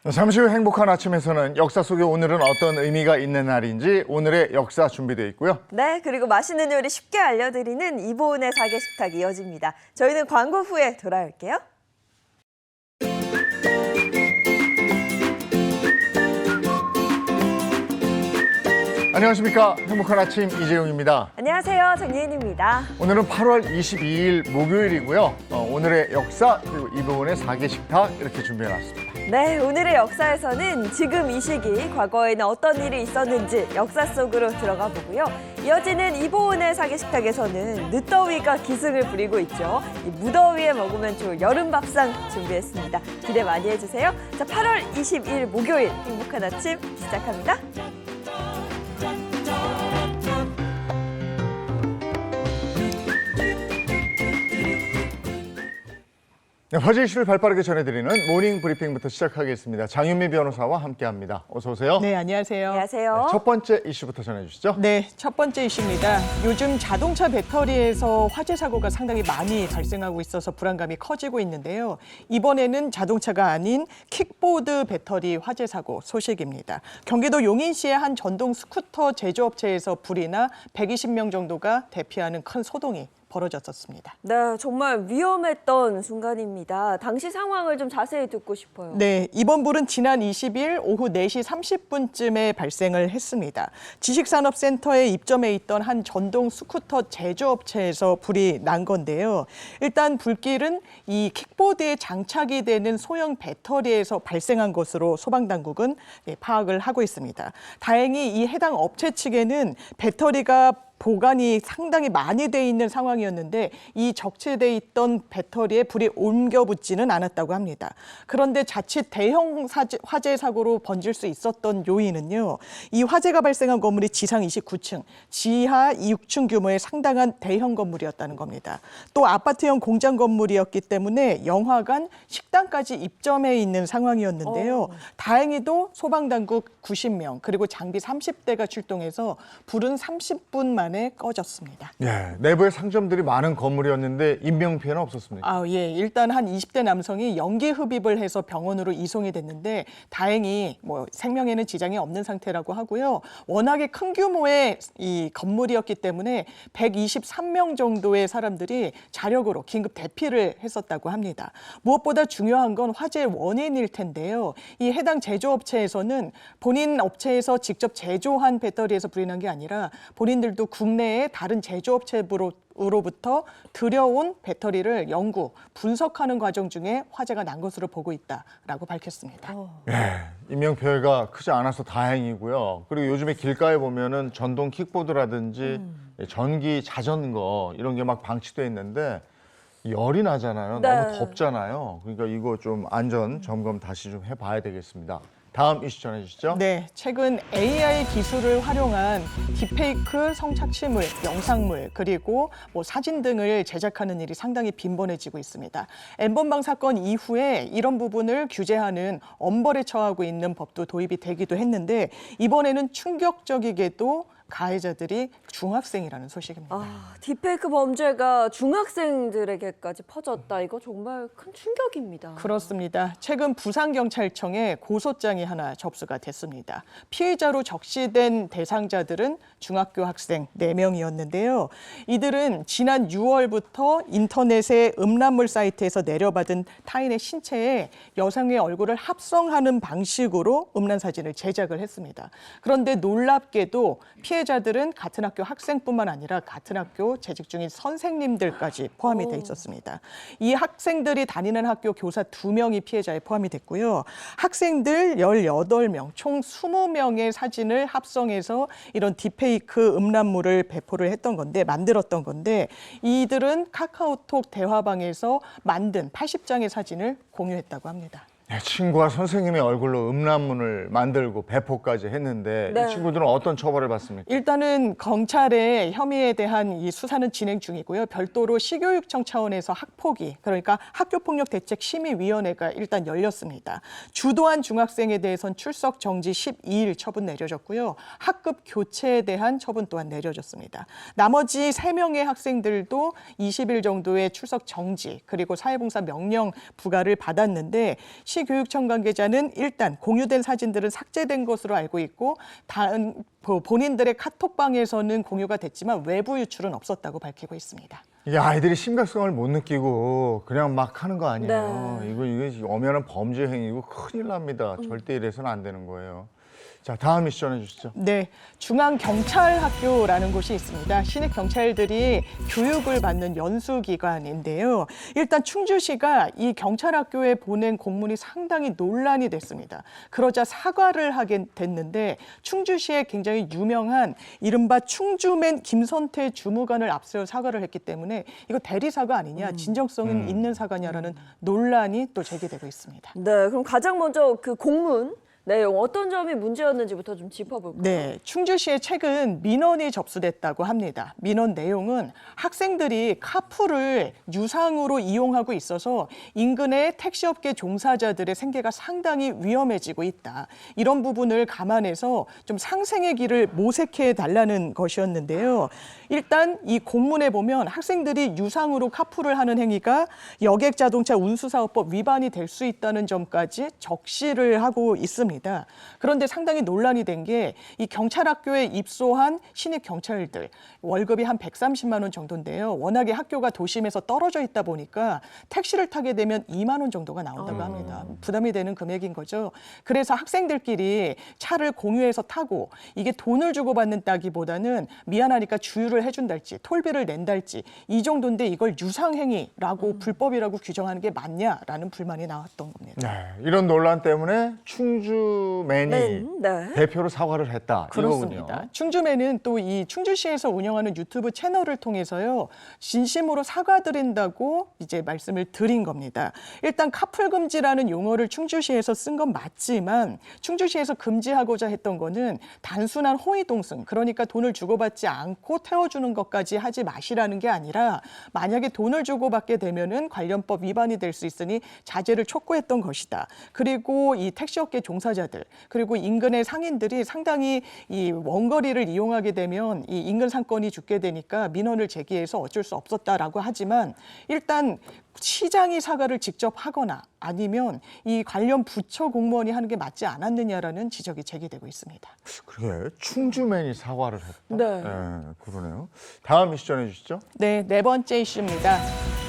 잠시 후 행복한 아침에서는 역사 속에 오늘은 어떤 의미가 있는 날인지 오늘의 역사 준비되어 있고요. 네, 그리고 맛있는 요리 쉽게 알려드리는 이보은의 사계식탁 이어집니다. 저희는 광고 후에 돌아올게요. 안녕하십니까. 행복한 아침 이재용입니다. 안녕하세요, 정예인입니다. 오늘은 8월 22일 목요일이고요. 오늘의 역사 그리고 이보은의 사계식탁 이렇게 준비해놨습니다. 네, 오늘의 역사에서는 지금 이 시기 과거에는 어떤 일이 있었는지 역사 속으로 들어가 보고요. 이어지는 이보은의 사계식탁에서는 늦더위가 기승을 부리고 있죠. 이 무더위에 먹으면 좋을 여름 밥상 준비했습니다. 기대 많이 해주세요. 자, 8월 22일 목요일 행복한 아침 시작합니다. 네, 화제 이슈를 발빠르게 전해드리는 모닝 브리핑부터 시작하겠습니다. 장윤미 변호사와 함께합니다. 어서 오세요. 네, 안녕하세요. 안녕하세요. 네, 첫 번째 이슈부터 전해주시죠. 네, 첫 번째 이슈입니다. 요즘 자동차 배터리에서 화재 사고가 상당히 많이 발생하고 있어서 불안감이 커지고 있는데요. 이번에는 자동차가 아닌 킥보드 배터리 화재 사고 소식입니다. 경기도 용인시의 한 전동 스쿠터 제조업체에서 불이 나 120명 정도가 대피하는 큰 소동이 벌어졌었습니다. 네, 정말 위험했던 순간입니다. 당시 상황을 좀 자세히 듣고 싶어요. 네, 이번 불은 지난 20일 오후 4시 30분쯤에 발생을 했습니다. 지식산업센터에 입점해 있던 한 전동 스쿠터 제조업체에서 불이 난 건데요. 일단 불길은 이 킥보드에 장착이 되는 소형 배터리에서 발생한 것으로 소방당국은 파악을 하고 있습니다. 다행히 이 해당 업체 측에는 배터리가 보관이 상당히 많이 돼 있는 상황이었는데 이 적재돼 있던 배터리에 불이 옮겨 붙지는 않았다고 합니다. 그런데 자칫 대형 화재 사고로 번질 수 있었던 요인은요. 이 화재가 발생한 건물이 지상 29층, 지하 6층 규모의 상당한 대형 건물이었다는 겁니다. 또 아파트형 공장 건물이었기 때문에 영화관, 식당까지 입점해 있는 상황이었는데요. 다행히도 소방당국 90명 그리고 장비 30대가 출동해서 불은 30분 만에 꺼졌습니다. 예, 내부에 상점들이 많은 건물이었는데 인명피해는 없었습니까? 예, 일단 한 20대 남성이 연기 흡입을 해서 병원으로 이송이 됐는데 다행히 생명에는 지장이 없는 상태라고 하고요. 워낙에 큰 규모의 이 건물이었기 때문에 123명 정도의 사람들이 자력으로 긴급 대피를 했었다고 합니다. 무엇보다 중요한 건 화재의 원인일 텐데요. 이 해당 제조업체에서는 본인 업체에서 직접 제조한 배터리에서 불이 난 게 아니라 본인들도 국내의 다른 제조업체로부터 들여온 배터리를 연구, 분석하는 과정 중에 화재가 난 것으로 보고 있다라고 밝혔습니다. 예, 인명피해가 크지 않아서 다행이고요. 그리고 요즘에 길가에 보면은 전동 킥보드라든지 전기 자전거 이런 게 막 방치돼 있는데 열이 나잖아요. 네. 너무 덥잖아요. 그러니까 이거 좀 안전 점검 다시 좀 해봐야 되겠습니다. 다음 이슈 전해주시죠. 네, 최근 AI 기술을 활용한 딥페이크 성착취물, 영상물, 그리고 사진 등을 제작하는 일이 상당히 빈번해지고 있습니다. N번방 사건 이후에 이런 부분을 규제하는 엄벌에 처하고 있는 법도 도입이 되기도 했는데 이번에는 충격적이게도 가해자들이 중학생이라는 소식입니다. 딥페이크 범죄가 중학생들에게까지 퍼졌다. 이거 정말 큰 충격입니다. 그렇습니다. 최근 부산경찰청에 고소장이 하나 접수가 됐습니다. 피해자로 적시된 대상자들은 중학교 학생 4명이었는데요. 이들은 지난 6월부터 인터넷의 음란물 사이트에서 내려받은 타인의 신체에 여성의 얼굴을 합성하는 방식으로 음란 사진을 제작을 했습니다. 그런데 놀랍게도 피해자들은 같은 학교 학생뿐만 아니라 같은 학교 재직 중인 선생님들까지 포함이 돼 있었습니다. 이 학생들이 다니는 학교 교사 2명이 피해자에 포함이 됐고요. 학생들 18명, 총 20명의 사진을 합성해서 이런 딥페이크 음란물을 배포를 했던 건데, 만들었던 건데 이들은 카카오톡 대화방에서 만든 80장의 사진을 공유했다고 합니다. 친구와 선생님의 얼굴로 음란물을 만들고 배포까지 했는데 네. 이 친구들은 어떤 처벌을 받습니까? 일단은 경찰의 혐의에 대한 이 수사는 진행 중이고요. 별도로 시교육청 차원에서 학폭위, 그러니까 학교폭력대책심의위원회가 일단 열렸습니다. 주도한 중학생에 대해서는 출석 정지 12일 처분 내려졌고요. 학급 교체에 대한 처분 또한 내려졌습니다. 나머지 3명의 학생들도 20일 정도의 출석 정지 그리고 사회봉사 명령 부과를 받았는데 충주시교육청 관계자는 일단 공유된 사진들은 삭제된 것으로 알고 있고 본인들의 카톡방에서는 공유가 됐지만 외부 유출은 없었다고 밝히고 있습니다. 이게 아이들이 심각성을 못 느끼고 그냥 막 하는 거 아니에요. 네. 이게 엄연한 범죄 행위고 큰일 납니다. 절대 이래서는 안 되는 거예요. 자, 다음 미션 해주시죠. 네, 중앙경찰학교라는 곳이 있습니다. 신입 경찰들이 교육을 받는 연수기관인데요. 일단 충주시가 이 경찰학교에 보낸 공문이 상당히 논란이 됐습니다. 그러자 사과를 하게 됐는데 충주시에 굉장히 유명한 이른바 충주맨 김선태 주무관을 앞세워 사과를 했기 때문에 이거 대리사과 아니냐, 진정성은 있는 사과냐라는 논란이 또 제기되고 있습니다. 네, 그럼 가장 먼저 그 공문 내용 어떤 점이 문제였는지부터 좀 짚어볼까요? 네, 충주시에 최근 민원이 접수됐다고 합니다. 민원 내용은 학생들이 카풀을 유상으로 이용하고 있어서 인근의 택시업계 종사자들의 생계가 상당히 위험해지고 있다. 이런 부분을 감안해서 좀 상생의 길을 모색해 달라는 것이었는데요. 일단 이 공문에 보면 학생들이 유상으로 카풀을 하는 행위가 여객자동차 운수사업법 위반이 될 수 있다는 점까지 적시를 하고 있습니다. 그런데 상당히 논란이 된 게 이 경찰학교에 입소한 신입 경찰들 월급이 한 130만 원 정도인데요. 워낙에 학교가 도심에서 떨어져 있다 보니까 택시를 타게 되면 2만 원 정도가 나온다고 합니다. 부담이 되는 금액인 거죠. 그래서 학생들끼리 차를 공유해서 타고 이게 돈을 주고 받는다기보다는 미안하니까 주유를 해준달지 톨비를 낸달지 이 정도인데 이걸 유상행위라고 불법이라고 규정하는 게 맞냐라는 불만이 나왔던 겁니다. 네, 이런 논란 때문에 충주맨이 네. 대표로 사과를 했다. 그렇습니다. 이거군요. 충주맨은 또 이 충주시에서 운영하는 유튜브 채널을 통해서요 진심으로 사과드린다고 이제 말씀을 드린 겁니다. 일단 카풀 금지라는 용어를 충주시에서 쓴 건 맞지만 충주시에서 금지하고자 했던 거는 단순한 호의 동승, 그러니까 돈을 주고받지 않고 태워주는 것까지 하지 마시라는 게 아니라 만약에 돈을 주고받게 되면은 관련법 위반이 될 수 있으니 자제를 촉구했던 것이다. 그리고 이 택시업계 종사자들 그리고 인근의 상인들이 상당히 이 원거리를 이용하게 되면 이 인근 상권이 죽게 되니까 민원을 제기해서 어쩔 수 없었다라고 하지만 일단 시장이 사과를 직접 하거나 아니면 이 관련 부처 공무원이 하는 게 맞지 않았느냐라는 지적이 제기되고 있습니다. 그러게 충주맨이 사과를 했다. 네. 그러네요. 다음 미션 해주시죠. 네, 네 번째 이슈입니다.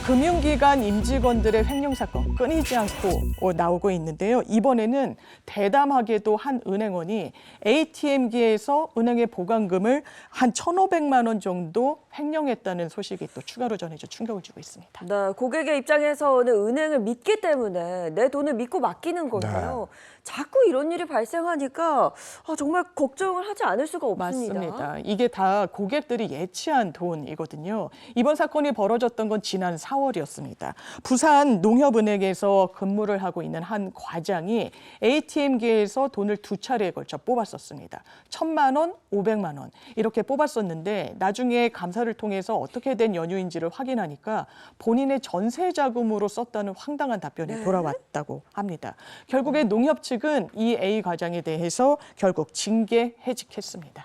금융기관 임직원들의 횡령 사건 끊이지 않고 나오고 있는데요. 이번에는 대담하게도 한 은행원이 ATM기에서 은행의 보관금을 한 1,500만 원 정도 횡령했다는 소식이 또 추가로 전해져 충격을 주고 있습니다. 네, 고객의 입장에서는 은행을 믿기 때문에 내 돈을 믿고 맡기는 거예요. 자꾸 이런 일이 발생하니까 정말 걱정을 하지 않을 수가 없습니다. 맞습니다. 이게 다 고객들이 예치한 돈이거든요. 이번 사건이 벌어졌던 건 지난 4월이었습니다. 부산 농협은행에서 근무를 하고 있는 한 과장이 ATM기에서 돈을 두 차례에 걸쳐 뽑았었습니다. 1,000만 원, 500만 원 이렇게 뽑았었는데 나중에 감사를 통해서 어떻게 된 연유인지를 확인하니까 본인의 전세 자금으로 썼다는 황당한 답변이 돌아왔다고 합니다. 결국에 농협 측은 이 A 과장에 대해서 결국 징계 해직했습니다.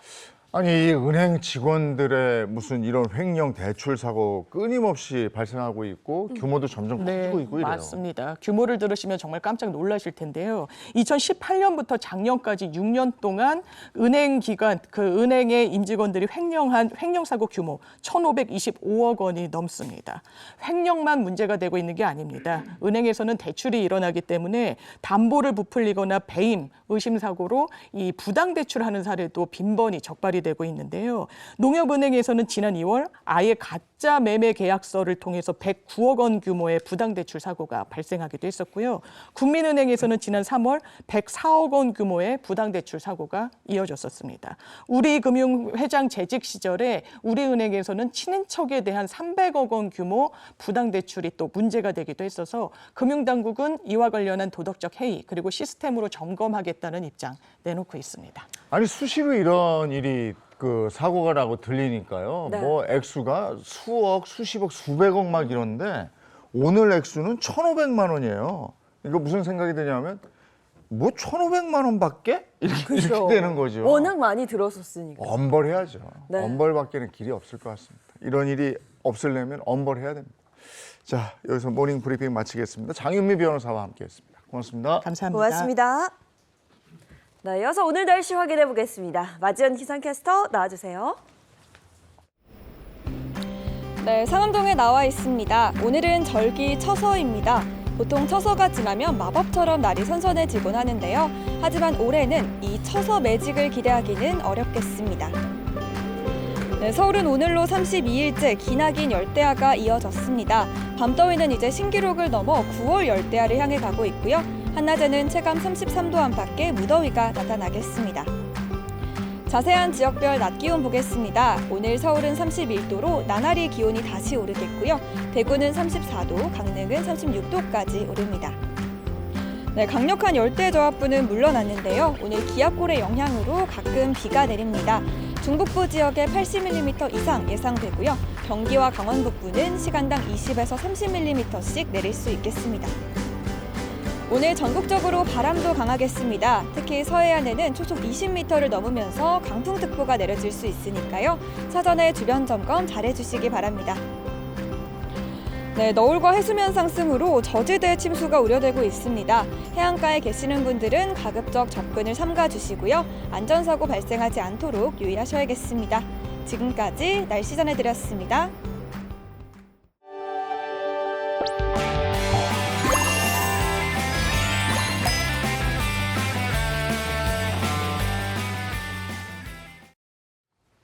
아니 이 은행 직원들의 무슨 이런 횡령 대출 사고 끊임없이 발생하고 있고 규모도 점점 커지고 있고 이래요. 맞습니다. 규모를 들으시면 정말 깜짝 놀라실 텐데요. 2018년부터 작년까지 6년 동안 은행 기관, 그 은행의 임직원들이 횡령한 횡령 사고 규모 1,525억 원이 넘습니다. 횡령만 문제가 되고 있는 게 아닙니다. 은행에서는 대출이 일어나기 때문에 담보를 부풀리거나 배임, 의심 사고로 이 부당 대출하는 사례도 빈번히 적발이 되고 있는데요. 농협은행에서는 지난 2월 아예 가짜 매매 계약서를 통해서 109억 원 규모의 부당대출 사고가 발생하기도 했었고요. 국민은행에서는 지난 3월 104억 원 규모의 부당대출 사고가 이어졌었습니다. 우리금융회장 재직 시절에 우리은행에서는 친인척에 대한 300억 원 규모 부당대출이 또 문제가 되기도 했어서 금융당국은 이와 관련한 도덕적 해이 그리고 시스템으로 점검하겠다는 입장 내놓고 있습니다. 아니 수시로 이런 일이 그 사고가 나고 들리니까요. 네. 뭐 액수가 수억, 수십억, 수백억 막 이런데 오늘 액수는 1,500만 원이에요. 이거 무슨 생각이 드냐면 뭐 1,500만 원밖에 이렇게 되는 거죠. 워낙 많이 들었었으니까. 엄벌해야죠. 네. 엄벌밖에는 길이 없을 것 같습니다. 이런 일이 없으려면 엄벌해야 됩니다. 자, 여기서 모닝 브리핑 마치겠습니다. 장윤미 변호사와 함께했습니다. 고맙습니다. 감사합니다. 고맙습니다. 네, 이어서 오늘 날씨 확인해 보겠습니다. 마지연 기상캐스터 나와주세요. 네, 상암동에 나와 있습니다. 오늘은 절기 처서입니다. 보통 처서가 지나면 마법처럼 날이 선선해지곤 하는데요. 하지만 올해는 이 처서 매직을 기대하기는 어렵겠습니다. 네, 서울은 오늘로 32일째 기나긴 열대야가 이어졌습니다. 밤더위는 이제 신기록을 넘어 9월 열대야를 향해 가고 있고요. 한낮에는 체감 33도 안팎의 무더위가 나타나겠습니다. 자세한 지역별 낮 기온 보겠습니다. 오늘 서울은 31도로 나날이 기온이 다시 오르겠고요. 대구는 34도, 강릉은 36도까지 오릅니다. 네, 강력한 열대저하부는 물러났는데요. 오늘 기압골의 영향으로 가끔 비가 내립니다. 중북부 지역에 80mm 이상 예상되고요. 경기와 강원 북부는 시간당 20에서 30mm씩 내릴 수 있겠습니다. 오늘 전국적으로 바람도 강하겠습니다. 특히 서해안에는 초속 20m를 넘으면서 강풍특보가 내려질 수 있으니까요. 사전에 주변 점검 잘해주시기 바랍니다. 네, 너울과 해수면 상승으로 저지대 침수가 우려되고 있습니다. 해안가에 계시는 분들은 가급적 접근을 삼가주시고요. 안전사고 발생하지 않도록 유의하셔야겠습니다. 지금까지 날씨 전해드렸습니다.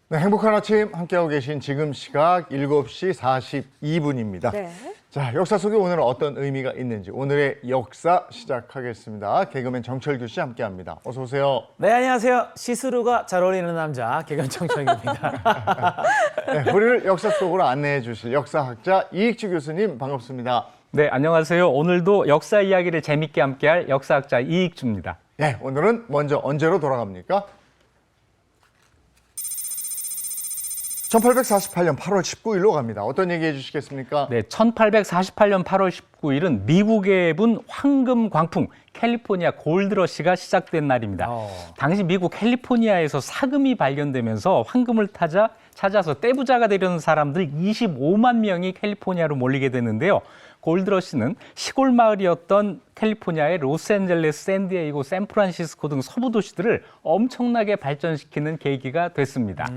네, 행복한 아침 함께하고 계신 지금 시각 7시 42분입니다. 네. 자, 역사 속에 오늘은 어떤 의미가 있는지 오늘의 역사 시작하겠습니다. 개그맨 정철규 씨 함께합니다. 어서 오세요. 네, 안녕하세요. 시스루가 잘 어울리는 남자 개그맨 정철규입니다. 네, 우리를 역사 속으로 안내해 주실 역사학자 이익주 교수님 반갑습니다. 네, 안녕하세요. 오늘도 역사 이야기를 재밌게 함께할 역사학자 이익주입니다. 네, 오늘은 먼저 언제로 돌아갑니까? 1848년 8월 19일로 갑니다. 어떤 얘기 해주시겠습니까? 네, 1848년 8월 19일은 미국의 분 황금 광풍 캘리포니아 골드러시가 시작된 날입니다. 당시 미국 캘리포니아에서 사금이 발견되면서 황금을 찾아서 떼부자가 되려는 사람들 25만 명이 캘리포니아로 몰리게 되는데요. 골드러시는 시골 마을이었던 캘리포니아의 로스앤젤레스, 샌디에이고, 샌프란시스코 등 서부 도시들을 엄청나게 발전시키는 계기가 됐습니다.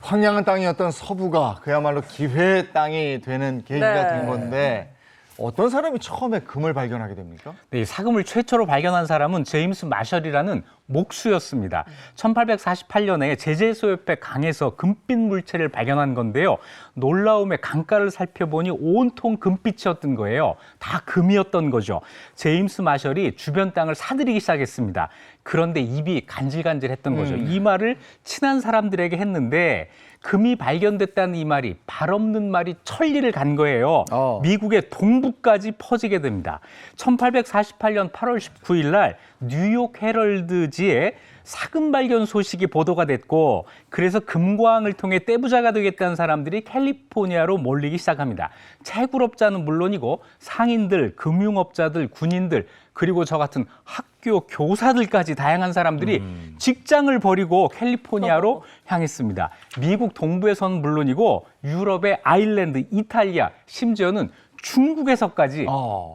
황량한 땅이었던 서부가 그야말로 기회의 땅이 되는 계기가 네. 된 건데 어떤 사람이 처음에 금을 발견하게 됩니까? 네, 사금을 최초로 발견한 사람은 제임스 마셜이라는 목수였습니다. 1848년에 제재소협회 강에서 금빛 물체를 발견한 건데요. 놀라움에 강가를 살펴보니 온통 금빛이었던 거예요. 다 금이었던 거죠. 제임스 마셜이 주변 땅을 사들이기 시작했습니다. 그런데 입이 간질간질했던 거죠. 이 말을 친한 사람들에게 했는데 금이 발견됐다는 이 말이 발 없는 말이 천리를 간 거예요. 미국의 동부까지 퍼지게 됩니다. 1848년 8월 19일 날 뉴욕 헤럴드지에 사금 발견 소식이 보도가 됐고 그래서 금광을 통해 떼부자가 되겠다는 사람들이 캘리포니아로 몰리기 시작합니다. 채굴업자는 물론이고 상인들, 금융업자들, 군인들 그리고 저 같은 학교 교사들까지 다양한 사람들이 직장을 버리고 캘리포니아로 향했습니다. 미국 동부에서는 물론이고 유럽의 아일랜드, 이탈리아, 심지어는 중국에서까지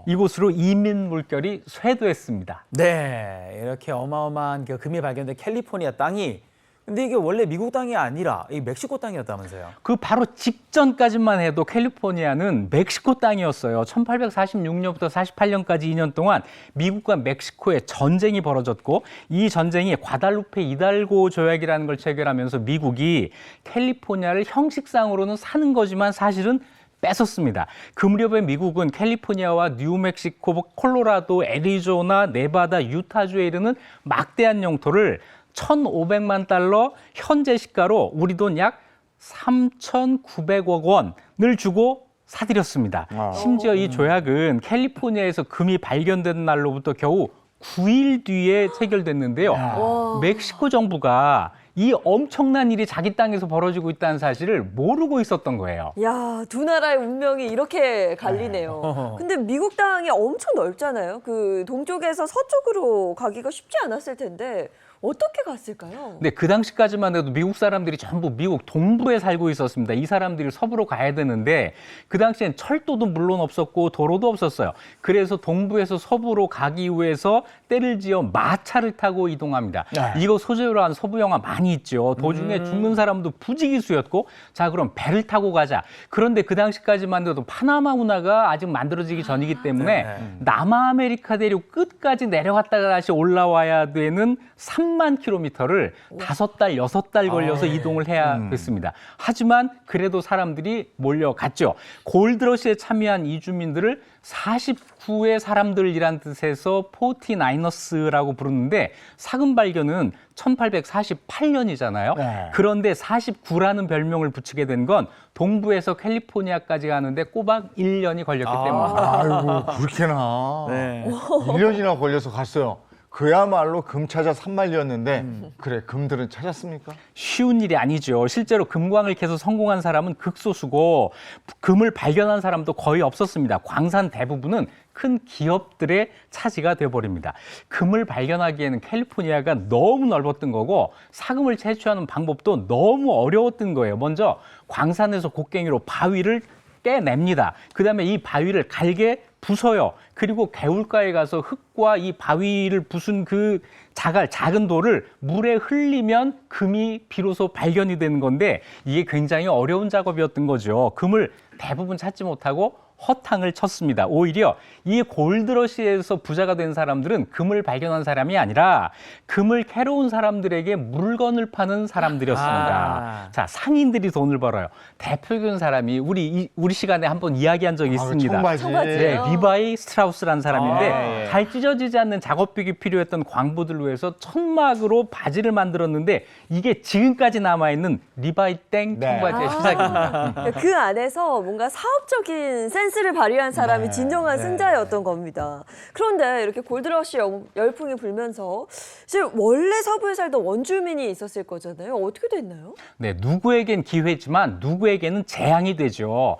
이곳으로 이민 물결이 쇄도했습니다. 네, 이렇게 어마어마한 그 금이 발견된 캘리포니아 땅이 근데 이게 원래 미국 땅이 아니라 이 멕시코 땅이었다면서요? 그 바로 직전까지만 해도 캘리포니아는 멕시코 땅이었어요. 1846년부터 48년까지 2년 동안 미국과 멕시코의 전쟁이 벌어졌고 이 전쟁이 과달루페 이달고 조약이라는 걸 체결하면서 미국이 캘리포니아를 형식상으로는 사는 거지만 사실은 뺏었습니다. 그 무렵에 미국은 캘리포니아와 뉴멕시코, 콜로라도, 애리조나, 네바다, 유타주에 이르는 막대한 영토를 1,500만 달러 현재 시가로 우리 돈 약 3,900억 원을 주고 사들였습니다. 심지어 이 조약은 캘리포니아에서 금이 발견된 날로부터 겨우 9일 뒤에 체결됐는데요. 멕시코 정부가 이 엄청난 일이 자기 땅에서 벌어지고 있다는 사실을 모르고 있었던 거예요. 야, 두 나라의 운명이 이렇게 갈리네요. 근데 미국 땅이 엄청 넓잖아요. 그 동쪽에서 서쪽으로 가기가 쉽지 않았을 텐데 어떻게 갔을까요? 근데 그 당시까지만 해도 미국 사람들이 전부 미국 동부에 살고 있었습니다. 이 사람들이 서부로 가야 되는데 그 당시엔 철도도 물론 없었고 도로도 없었어요. 그래서 동부에서 서부로 가기 위해서 때를 지어 마차를 타고 이동합니다. 이거 소재로 한 서부 영화 많이 있죠. 도중에 죽는 사람도 부지기수였고 자 그럼 배를 타고 가자. 그런데 그 당시까지만 해도 파나마 운하가 아직 만들어지기 전이기 때문에 남아메리카 대륙 끝까지 내려갔다가 다시 올라와야 되는 3만 킬로미터를 5달, 6달 걸려서 이동을 해야 됐습니다. 하지만 그래도 사람들이 몰려갔죠. 골드러시에 참여한 이주민들을 49의 사람들이란 뜻에서 49ers라고 부르는데 사금 발견은 1848년이잖아요. 네. 그런데 49라는 별명을 붙이게 된 건 동부에서 캘리포니아까지 가는데 꼬박 1년이 걸렸기 때문입니다. 아이고 그렇게나 네. 1년이나 걸려서 갔어요. 그야말로 금 찾아 산만리였는데 그래 금들은 찾았습니까? 쉬운 일이 아니죠. 실제로 금광을 캐서 성공한 사람은 극소수고 금을 발견한 사람도 거의 없었습니다. 광산 대부분은 큰 기업들의 차지가 돼버립니다. 금을 발견하기에는 캘리포니아가 너무 넓었던 거고 사금을 채취하는 방법도 너무 어려웠던 거예요. 먼저 광산에서 곡괭이로 바위를 깨냅니다. 그다음에 이 바위를 갈게 부숴요. 그리고 개울가에 가서 흙과 이 바위를 부순 그 작은 돌을 물에 흘리면 금이 비로소 발견이 되는 건데 이게 굉장히 어려운 작업이었던 거죠. 금을 대부분 찾지 못하고 허탕을 쳤습니다. 오히려 이 골드러시에서 부자가 된 사람들은 금을 발견한 사람이 아니라 금을 캐러 온 사람들에게 물건을 파는 사람들이었습니다. 자, 상인들이 돈을 벌어요. 대표적인 사람이 우리 시간에 한번 이야기한 적이 있습니다. 청바지. 네, 리바이 스트라우스라는 사람인데 아, 예. 잘 찢어지지 않는 작업복이 필요했던 광부들을 위해서 천막으로 바지를 만들었는데 이게 지금까지 남아있는 리바이 땡 네. 청바지의 시작입니다. 그 안에서 뭔가 사업적인 센스를 발휘한 사람이 진정한 승자였던 겁니다. 그런데 이렇게 골드러시 열풍이 불면서 사실 원래 서부에 살던 원주민이 있었을 거잖아요. 어떻게 됐나요? 네, 누구에겐 기회지만 누구에게는 재앙이 되죠.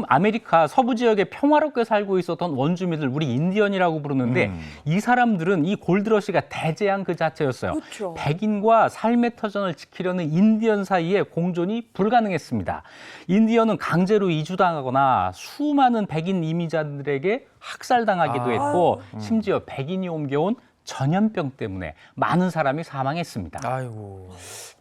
아메리카 서부 지역에 평화롭게 살고 있었던 원주민들, 우리 인디언이라고 부르는데 이 사람들은 이 골드러시가 대재앙 그 자체였어요. 그렇죠. 백인과 삶의 터전을 지키려는 인디언 사이에 공존이 불가능했습니다. 인디언은 강제로 이주당하거나 수많은 백인 이민자들에게 학살당하기도 했고 심지어 백인이 옮겨온 전염병 때문에 많은 사람이 사망했습니다. 아이고.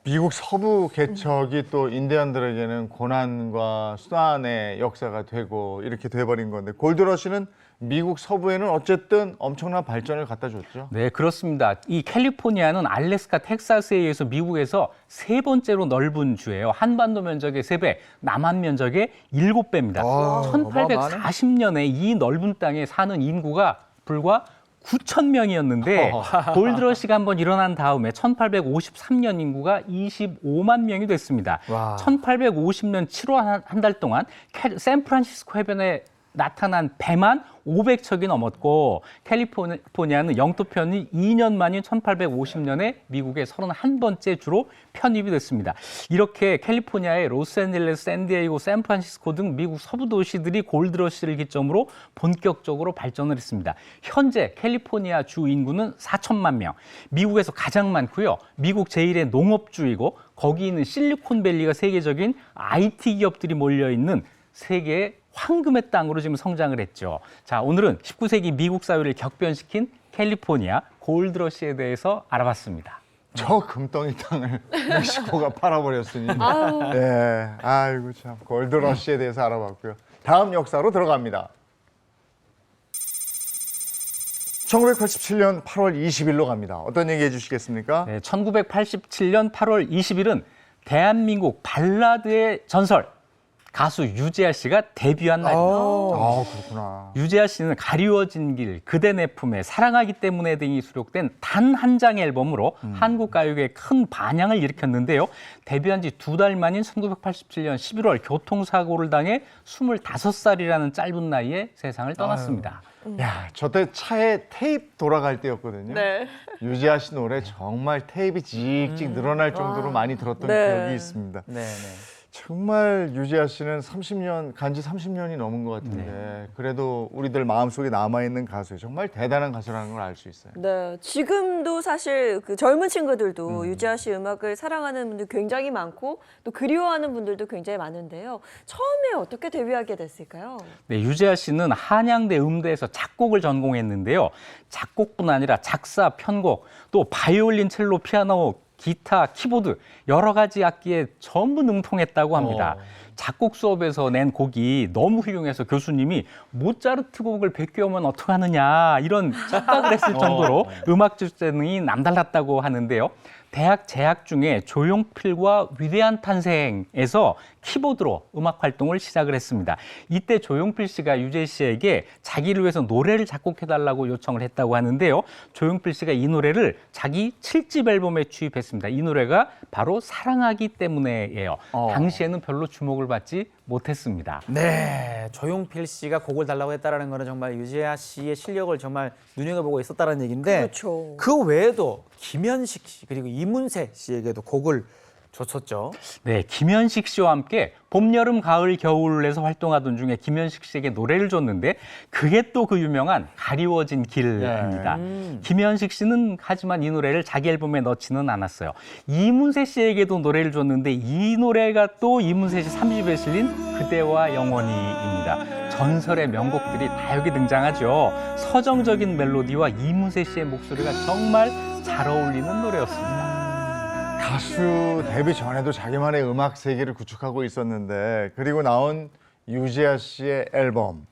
미국 서부 개척이 또 인디언들에게는 고난과 수난의 역사가 되고 이렇게 돼버린 건데 골드러시는 미국 서부에는 어쨌든 엄청난 발전을 갖다 줬죠. 네, 그렇습니다. 이 캘리포니아는 알래스카, 텍사스에 의해서 미국에서 세 번째로 넓은 주예요. 한반도 면적의 3배, 남한 면적의 7배입니다. 1840년에 이 넓은 땅에 사는 인구가 불과 9천 명이었는데 골드러시가 한번 일어난 다음에 1853년 인구가 25만 명이 됐습니다. 와. 1850년 7월 한 달 동안 샌프란시스코 해변에 나타난 배만 500척이 넘었고 캘리포니아는 영토편이 2년 만인 1850년에 미국의 31번째 주로 편입이 됐습니다. 이렇게 캘리포니아의 로스앤젤레스, 샌디에이고, 샌프란시스코 등 미국 서부 도시들이 골드러시를 기점으로 본격적으로 발전을 했습니다. 현재 캘리포니아 주 인구는 4천만 명, 미국에서 가장 많고요. 미국 제1의 농업주이고 거기 있는 실리콘밸리가 세계적인 IT 기업들이 몰려있는 세계의 황금의 땅으로 지금 성장을 했죠. 자, 오늘은 19세기 미국 사회를 격변시킨 캘리포니아 골드러시에 대해서 알아봤습니다. 저 금덩이 땅을 멕시코가 팔아버렸으니. 네, 아이고 참 골드러시에 대해서 알아봤고요. 다음 역사로 들어갑니다. 1987년 8월 20일로 갑니다. 어떤 얘기 해주시겠습니까? 네, 1987년 8월 20일은 대한민국 발라드의 전설 가수 유재하 씨가 데뷔한 날입니다. 아, 그렇구나. 유재하 씨는 가리워진 길, 그대 내 품에, 사랑하기 때문에 등이 수록된 단 한 장의 앨범으로 한국 가요계에 큰 반향을 일으켰는데요. 데뷔한 지 2달 만인 1987년 11월 교통사고를 당해 25살이라는 짧은 나이에 세상을 떠났습니다. 야, 저때 차에 테이프 돌아갈 때였거든요. 네. 유재하 씨 노래 정말 테이프 찍찍 늘어날 정도로 많이 들었던 네. 기억이 있습니다. 네, 네. 정말 유재하 씨는 30년, 간지 30년이 넘은 것 같은데 그래도 우리들 마음속에 남아있는 가수예요. 정말 대단한 가수라는 걸 알 수 있어요. 네, 지금도 사실 그 젊은 친구들도 유재하 씨 음악을 사랑하는 분들 굉장히 많고 또 그리워하는 분들도 굉장히 많은데요. 처음에 어떻게 데뷔하게 됐을까요? 네, 유재하 씨는 한양대 음대에서 작곡을 전공했는데요. 작곡뿐 아니라 작사, 편곡, 또 바이올린, 첼로, 피아노, 기타, 키보드 여러 가지 악기에 전부 능통했다고 합니다. 작곡 수업에서 낸 곡이 너무 훌륭해서 교수님이 모차르트 곡을 베껴오면 어떡하느냐 이런 착각을 했을 정도로 음악적 재능이 남달랐다고 하는데요. 대학 재학 중에 조용필과 위대한 탄생에서 키보드로 음악 활동을 시작을 했습니다. 이때 조용필 씨가 유재하 씨에게 자기를 위해서 노래를 작곡해달라고 요청을 했다고 하는데요. 조용필 씨가 이 노래를 자기 7집 앨범에 취입했습니다. 이 노래가 바로 사랑하기 때문에예요. 당시에는 별로 주목을 받지 못했습니다. 네, 조용필 씨가 곡을 달라고 했다라는 거는 정말 유재하 씨의 실력을 정말 눈여겨보고 있었다는 얘기인데 그렇죠. 그 외에도 김현식 씨 그리고 이문세 씨에게도 곡을 줬었죠. 네, 김현식 씨와 함께 봄, 여름, 가을, 겨울에서 활동하던 중에 김현식 씨에게 노래를 줬는데 그게 또 그 유명한 가리워진 길입니다. 김현식 씨는 하지만 이 노래를 자기 앨범에 넣지는 않았어요. 이문세 씨에게도 노래를 줬는데 이 노래가 또 이문세 씨 3집에 실린 그대와 영원히입니다. 전설의 명곡들이 다 여기 등장하죠. 서정적인 멜로디와 이문세 씨의 목소리가 정말 잘 어울리는 노래였습니다. 가수 데뷔 전에도 자기만의 음악 세계를 구축하고 있었는데 그리고 나온 유재하 씨의 앨범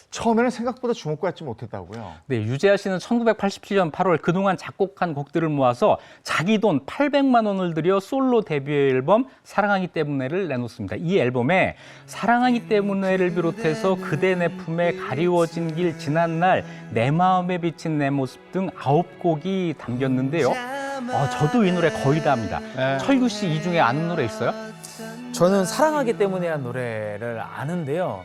처음에는 생각보다 주목받지 못했다고요. 네, 유재하 씨는 1987년 8월 그동안 작곡한 곡들을 모아서 자기 돈 800만 원을 들여 솔로 데뷔 앨범 사랑하기 때문에를 내놓습니다. 이 앨범에 사랑하기 때문에를 비롯해서 그대 내 품에 가리워진 길 지난 날 내 마음에 비친 내 모습 등 9곡이 담겼는데요. 저도 이 노래 거의 다 압니다. 철구 씨 이 중에 아는 노래 있어요? 저는 사랑하기 때문이라는 노래를 아는데요.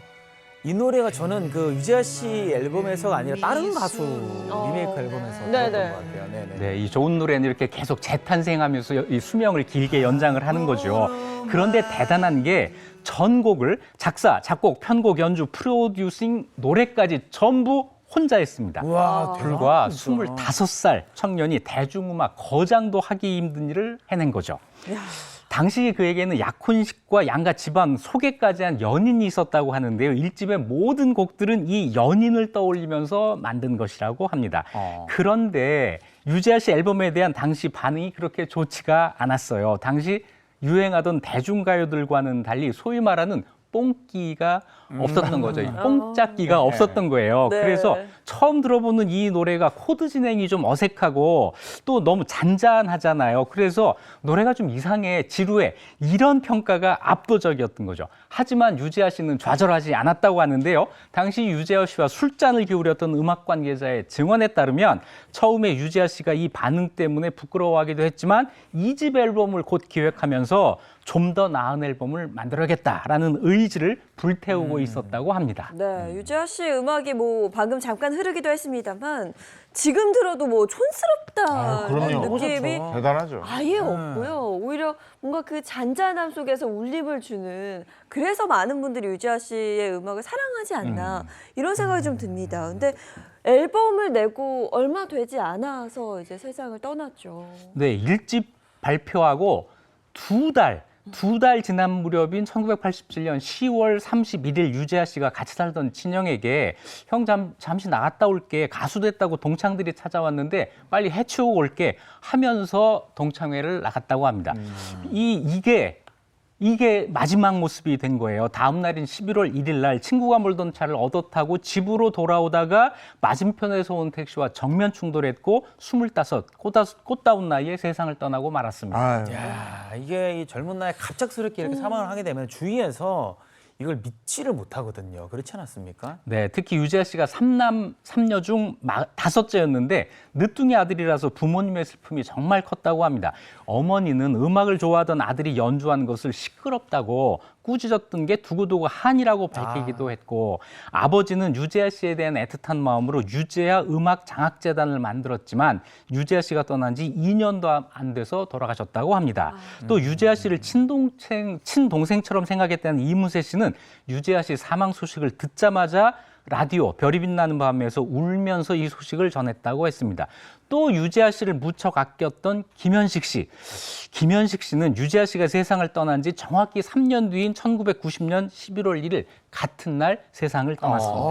이 노래가 저는 그 유재하 씨 앨범에서가 아니라 다른 가수 리메이크 앨범에서 네네. 들었던 것 같아요. 네네. 네, 이 좋은 노래는 이렇게 계속 재탄생하면서 이 수명을 길게 연장을 하는 거죠. 그런데 대단한 게 전곡을 작사, 작곡, 편곡, 연주, 프로듀싱, 노래까지 전부 혼자 했습니다. 우와, 불과 대단하다. 25살 청년이 대중음악 거장도 하기 힘든 일을 해낸 거죠. 당시 그에게는 약혼식과 양가 집안 소개까지 한 연인이 있었다고 하는데요. 1집의 모든 곡들은 이 연인을 떠올리면서 만든 것이라고 합니다. 그런데 유재하 씨 앨범에 대한 당시 반응이 그렇게 좋지가 않았어요. 당시 유행하던 대중가요들과는 달리 소위 말하는 뽕기가 없었던 거죠. 뽕짝기가 없었던 거예요. 네. 그래서 처음 들어보는 이 노래가 코드 진행이 좀 어색하고 또 너무 잔잔하잖아요. 그래서 노래가 좀 이상해, 지루해 이런 평가가 압도적이었던 거죠. 하지만 유재하 씨는 좌절하지 않았다고 하는데요. 당시 유재하 씨와 술잔을 기울였던 음악 관계자의 증언에 따르면 처음에 유재하 씨가 이 반응 때문에 부끄러워하기도 했지만 2집 앨범을 곧 기획하면서 좀 더 나은 앨범을 만들어야겠다라는 의지를 불태우고 있었다고 합니다. 네, 유재하 씨 음악이 뭐 방금 잠깐 흐르기도 했습니다만 지금 들어도 뭐 촌스럽다는 그럼요. 느낌이 대단하죠. 아예 없고요. 오히려 뭔가 그 잔잔함 속에서 울림을 주는 그래서 많은 분들이 유재하 씨의 음악을 사랑하지 않나 이런 생각이 좀 듭니다. 근데 앨범을 내고 얼마 되지 않아서 이제 세상을 떠났죠. 네, 1집 발표하고 두 달 지난 무렵인 1987년 10월 31일 유재하 씨가 같이 살던 친형에게 형 잠시 나갔다 올게 가수 됐다고 동창들이 찾아왔는데 빨리 해치우고 올게 하면서 동창회를 나갔다고 합니다. 이게 마지막 모습이 된 거예요. 다음 날인 11월 1일 날 친구가 몰던 차를 얻어 타고 집으로 돌아오다가 맞은편에서 온 택시와 정면 충돌했고 25 꽃다운 나이에 세상을 떠나고 말았습니다. 아유. 야, 이게 이 젊은 나이에 갑작스럽게 이렇게 사망을 하게 되면 주위에서 이걸 믿지를 못하거든요. 그렇지 않았습니까? 네, 특히 유재하 씨가 3남 3녀 중 5째였는데 늦둥이 아들이라서 부모님의 슬픔이 정말 컸다고 합니다. 어머니는 음악을 좋아하던 아들이 연주한 것을 시끄럽다고 꾸짖었던 게 두고두고 한이라고 밝히기도 했고, 아버지는 유재하 씨에 대한 애틋한 마음으로 유재하 음악장학재단을 만들었지만 유재하 씨가 떠난 지 2년도 안 돼서 돌아가셨다고 합니다. 또 유재하 씨를 친동생처럼 생각했다는 이문세 씨는 유재하 씨 사망 소식을 듣자마자 라디오 별이 빛나는 밤에서 울면서 이 소식을 전했다고 했습니다. 또 유재하 씨를 무척 아꼈던 김현식 씨. 김현식 씨는 유재하 씨가 세상을 떠난 지 정확히 3년 뒤인 1990년 11월 1일 같은 날 세상을 떠났습니다.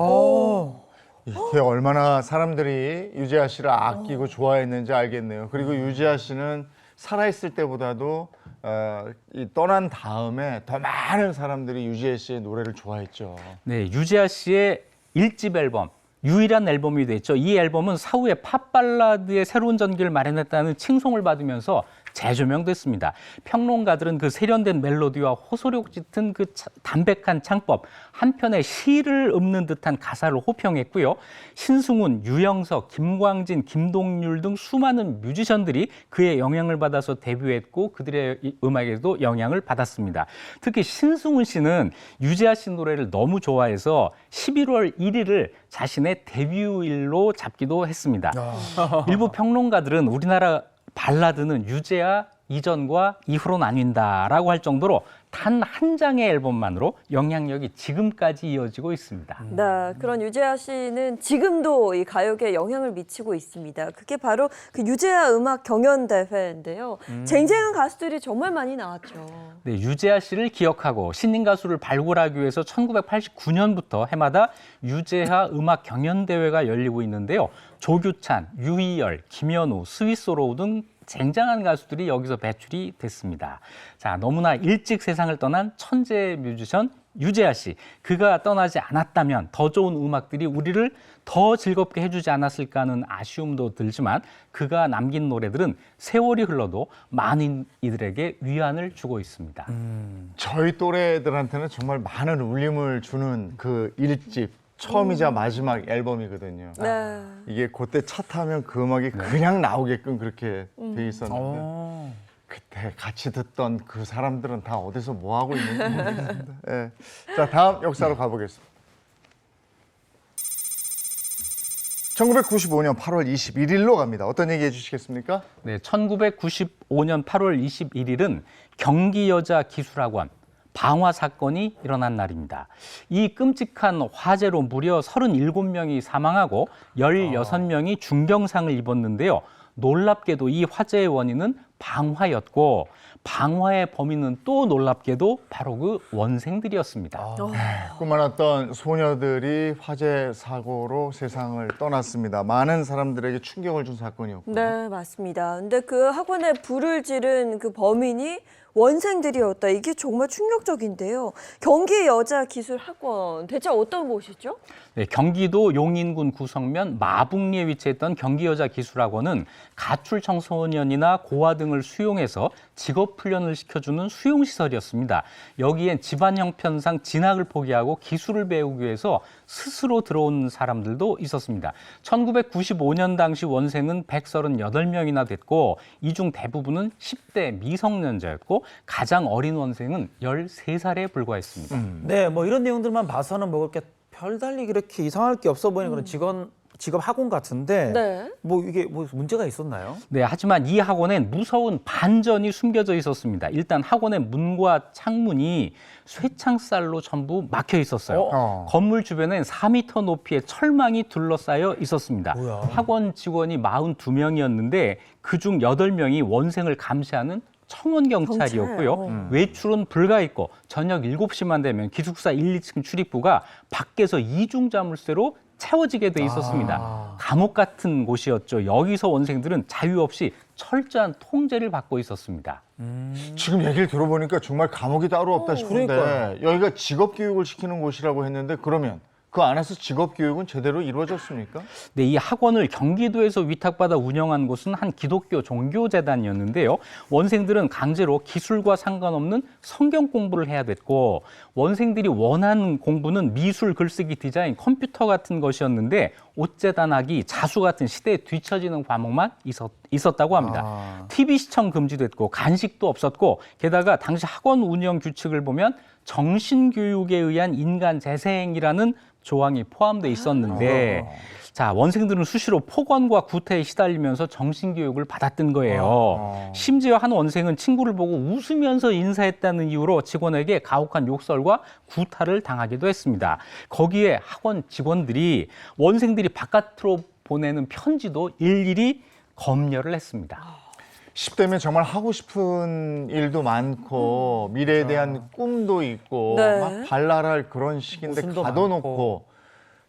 이게 얼마나 사람들이 유재하 씨를 아끼고 좋아했는지 알겠네요. 그리고 유재하 씨는 살아있을 때보다도 이 떠난 다음에 더 많은 사람들이 유재하 씨의 노래를 좋아했죠. 네, 유재하 씨의 1집 앨범, 유일한 앨범이 됐죠. 이 앨범은 사후에 팝 발라드의 새로운 전기를 마련했다는 칭송을 받으면서 재조명됐습니다. 평론가들은 그 세련된 멜로디와 호소력 짙은 그 담백한 창법, 한편의 시를 읊는 듯한 가사를 호평했고요. 신승훈, 유영석, 김광진, 김동률 등 수많은 뮤지션들이 그의 영향을 받아서 데뷔했고 그들의 음악에도 영향을 받았습니다. 특히 신승훈 씨는 유재하 씨 노래를 너무 좋아해서 11월 1일을 자신의 데뷔일로 잡기도 했습니다. 일부 평론가들은 우리나라 발라드는 유재하 이전과 이후로 나뉜다라고 할 정도로 단 한 장의 앨범만으로 영향력이 지금까지 이어지고 있습니다. 네, 그런 유재하 씨는 지금도 이 가요계에 영향을 미치고 있습니다. 그게 바로 그 유재하 음악 경연 대회인데요. 쟁쟁한 가수들이 정말 많이 나왔죠. 네, 유재하 씨를 기억하고 신인 가수를 발굴하기 위해서 1989년부터 해마다 유재하 음악 경연 대회가 열리고 있는데요. 조규찬, 유희열, 김현우, 스위스로우 등 쟁쟁한 가수들이 여기서 배출이 됐습니다. 자, 너무나 일찍 세상을 떠난 천재 뮤지션 유재하 씨. 그가 떠나지 않았다면 더 좋은 음악들이 우리를 더 즐겁게 해주지 않았을까 하는 아쉬움도 들지만 그가 남긴 노래들은 세월이 흘러도 많은 이들에게 위안을 주고 있습니다. 저희 또래들한테는 정말 많은 울림을 주는 그 1집 처음이자 마지막 앨범이거든요. 네. 이게 그때 차 타면 그 음악이 그냥 나오게끔 그렇게 돼 있었는데 그때 같이 듣던 그 사람들은 다 어디서 뭐 하고 있는지 모르겠습니다. 예. 자, 다음 역사로 가보겠습니다. 1995년 8월 21일로 갑니다. 어떤 얘기 해주시겠습니까? 네, 1995년 8월 21일은 경기여자기술학원 방화 사건이 일어난 날입니다. 이 끔찍한 화재로 무려 37명이 사망하고 16명이 중경상을 입었는데요. 놀랍게도 이 화재의 원인은 방화였고 방화의 범인은 또 놀랍게도 바로 그 원생들이었습니다. 꿈만았던 소녀들이 화재 사고로 세상을 떠났습니다. 많은 사람들에게 충격을 준 사건이었고. 네, 맞습니다. 근데 그 학원에 불을 지른 그 범인이 원생들이었다. 이게 정말 충격적인데요. 경기 여자기술학원 대체 어떤 곳이죠? 네, 경기도 용인군 구성면 마북리에 위치했던 경기여자기술학원은 가출 청소년이나 고아 등을 수용해서 직업 훈련을 시켜주는 수용시설이었습니다. 여기엔 집안 형편상 진학을 포기하고 기술을 배우기 위해서 스스로 들어온 사람들도 있었습니다. 1995년 당시 원생은 138명이나 됐고 이 중 대부분은 10대 미성년자였고 가장 어린 원생은 13살에 불과했습니다. 네, 뭐 이런 내용들만 봐서는 먹을 게 별달리 그렇게 이상할 게 없어 보이는 그런 직업 학원 같은데 네. 뭐 이게 뭐 문제가 있었나요? 네, 하지만 이 학원엔 무서운 반전이 숨겨져 있었습니다. 일단 학원의 문과 창문이 쇠창살로 전부 막혀 있었어요. 건물 주변엔 4m 높이의 철망이 둘러싸여 있었습니다. 뭐야? 학원 직원이 42명이었는데 그중 8명이 원생을 감시하는 청원 경찰이었고요. 외출은 불가했고 저녁 7시만 되면 기숙사 1, 2층 출입구가 밖에서 이중 자물쇠로 채워지게 돼 있었습니다. 감옥 같은 곳이었죠. 여기서 원생들은 자유 없이 철저한 통제를 받고 있었습니다. 지금 얘기를 들어보니까 정말 감옥이 따로 없다 싶은데 그러니까요. 여기가 직업 교육을 시키는 곳이라고 했는데 그러면 그 안에서 직업 교육은 제대로 이루어졌습니까? 네, 이 학원을 경기도에서 위탁받아 운영한 곳은 한 기독교 종교재단이었는데요. 원생들은 강제로 기술과 상관없는 성경 공부를 해야 됐고, 원생들이 원하는 공부는 미술, 글쓰기, 디자인, 컴퓨터 같은 것이었는데 옷재단하기, 자수 같은 시대에 뒤처지는 과목만 있었다고 합니다. TV 시청 금지됐고 간식도 없었고, 게다가 당시 학원 운영 규칙을 보면 정신교육에 의한 인간 재생이라는 조항이 포함돼 있었는데 자, 원생들은 수시로 폭언과 구태에 시달리면서 정신교육을 받았던 거예요. 심지어 한 원생은 친구를 보고 웃으면서 인사했다는 이유로 직원에게 가혹한 욕설과 구타를 당하기도 했습니다. 거기에 학원 직원들이 원생들이 바깥으로 보내는 편지도 일일이 검열을 했습니다. 10대면 정말 하고 싶은 일도 많고 미래에 대한 꿈도 있고 네. 막 발랄할 그런 시기인데 웃음도 가둬놓고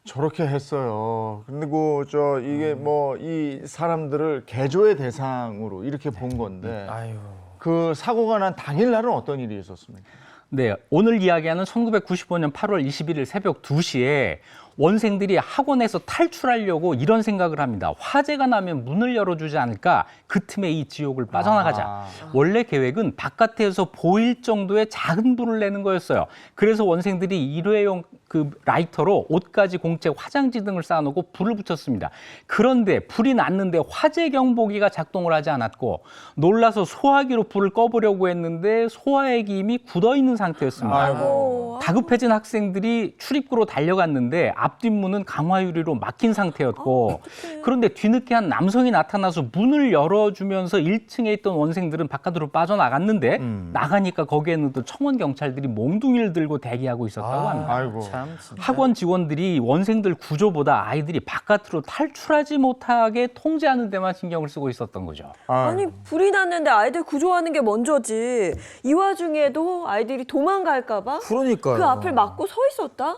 저렇게 했어요. 그리고 이게 뭐 이 사람들을 개조의 대상으로 이렇게 본 건데 아유. 그 사고가 난 당일날은 어떤 일이 있었습니까? 네, 오늘 이야기하는 1995년 8월 21일 새벽 2시에 원생들이 학원에서 탈출하려고 이런 생각을 합니다. 화재가 나면 문을 열어주지 않을까? 그 틈에 이 지옥을 빠져나가자. 원래 계획은 바깥에서 보일 정도의 작은 불을 내는 거였어요. 그래서 원생들이 일회용 그 라이터로 옷가지, 공책, 화장지 등을 쌓아놓고 불을 붙였습니다. 그런데 불이 났는데 화재 경보기가 작동을 하지 않았고 놀라서 소화기로 불을 꺼보려고 했는데 소화액이 이미 굳어있는 상태였습니다. 아이고. 다급해진 학생들이 출입구로 달려갔는데 앞뒷문은 강화유리로 막힌 상태였고 그런데 뒤늦게 한 남성이 나타나서 문을 열어주면서 1층에 있던 원생들은 바깥으로 빠져나갔는데 나가니까 거기에는 또 청원 경찰들이 몽둥이를 들고 대기하고 있었다고 합니다. 아이고. 참 진짜. 학원 직원들이 원생들 구조보다 아이들이 바깥으로 탈출하지 못하게 통제하는 데만 신경을 쓰고 있었던 거죠. 아니 불이 났는데 아이들 구조하는 게 먼저지. 이 와중에도 아이들이 도망갈까 봐 그러니까요. 그 앞을 막고 서 있었다?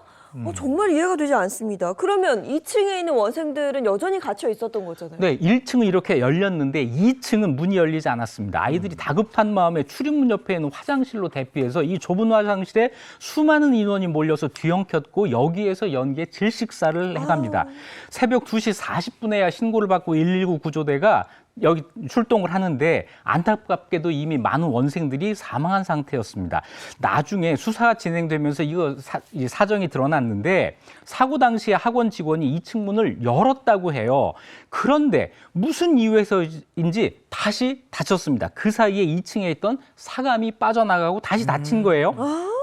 정말 이해가 되지 않습니다. 그러면 2층에 있는 원생들은 여전히 갇혀 있었던 거잖아요. 네, 1층은 이렇게 열렸는데 2층은 문이 열리지 않았습니다. 아이들이 다급한 마음에 출입문 옆에 있는 화장실로 대피해서 이 좁은 화장실에 수많은 인원이 몰려서 뒤엉켰고 여기에서 연기에 질식사를 해갑니다. 새벽 2시 40분에야 신고를 받고 119 구조대가 여기 출동을 하는데 안타깝게도 이미 많은 원생들이 사망한 상태였습니다. 나중에 수사가 진행되면서 이 사정이 드러났는데 사고 당시에 학원 직원이 2층 문을 열었다고 해요. 그런데 무슨 이유에서인지 다시 닫혔습니다. 그 사이에 2층에 있던 사감이 빠져나가고 다시 닫힌 거예요.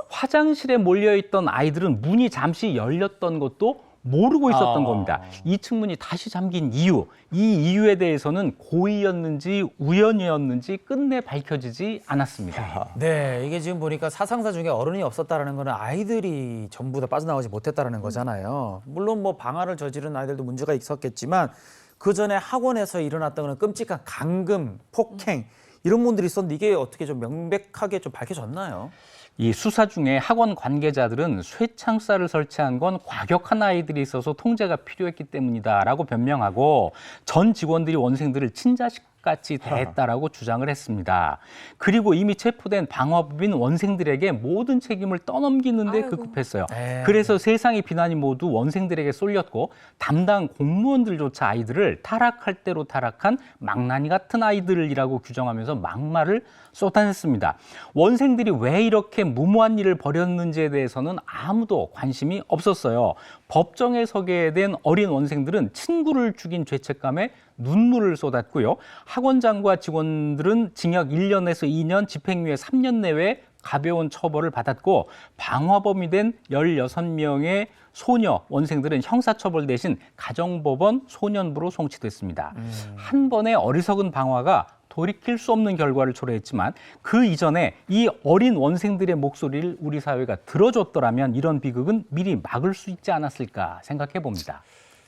화장실에 몰려있던 아이들은 문이 잠시 열렸던 것도 모르고 있었던 겁니다. 2층 문이 다시 잠긴 이유, 이 이유에 대해서는 고의였는지 우연이었는지 끝내 밝혀지지 않았습니다. 네, 이게 지금 보니까 사상사 중에 어른이 없었다라는 거는 아이들이 전부 다 빠져나오지 못했다라는 거잖아요. 물론 뭐 방화를 저지른 아이들도 문제가 있었겠지만 그 전에 학원에서 일어났던 그런 끔찍한 감금, 폭행 이런 분들이 있었는데 이게 어떻게 좀 명백하게 좀 밝혀졌나요? 이 수사 중에 학원 관계자들은 쇠창살을 설치한 건 과격한 아이들이 있어서 통제가 필요했기 때문이다라고 변명하고 전 직원들이 원생들을 친자식같이 대했다라고 주장을 했습니다. 그리고 이미 체포된 방화법인 원생들에게 모든 책임을 떠넘기는데 급급했어요. 그래서 세상의 비난이 모두 원생들에게 쏠렸고 담당 공무원들조차 아이들을 타락할 대로 타락한 망나니 같은 아이들이라고 규정하면서 막말을 쏟아냈습니다. 원생들이 왜 이렇게 무모한 일을 벌였는지에 대해서는 아무도 관심이 없었어요. 법정에 서게 된 어린 원생들은 친구를 죽인 죄책감에 눈물을 쏟았고요. 학원장과 직원들은 징역 1년에서 2년, 집행유예 3년 내외 가벼운 처벌을 받았고 방화범이 된 16명의 소녀 원생들은 형사처벌 대신 가정법원 소년부로 송치됐습니다. 한 번의 어리석은 방화가 돌이킬 수 없는 결과를 초래했지만 그 이전에 이 어린 원생들의 목소리를 우리 사회가 들어줬더라면 이런 비극은 미리 막을 수 있지 않았을까 생각해 봅니다.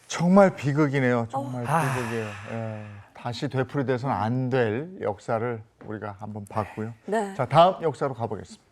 정말 비극이네요. 정말 비극이에요. 예. 다시 되풀이돼서는 안 될 역사를 우리가 한번 봤고요. 네. 자, 다음 역사로 가보겠습니다.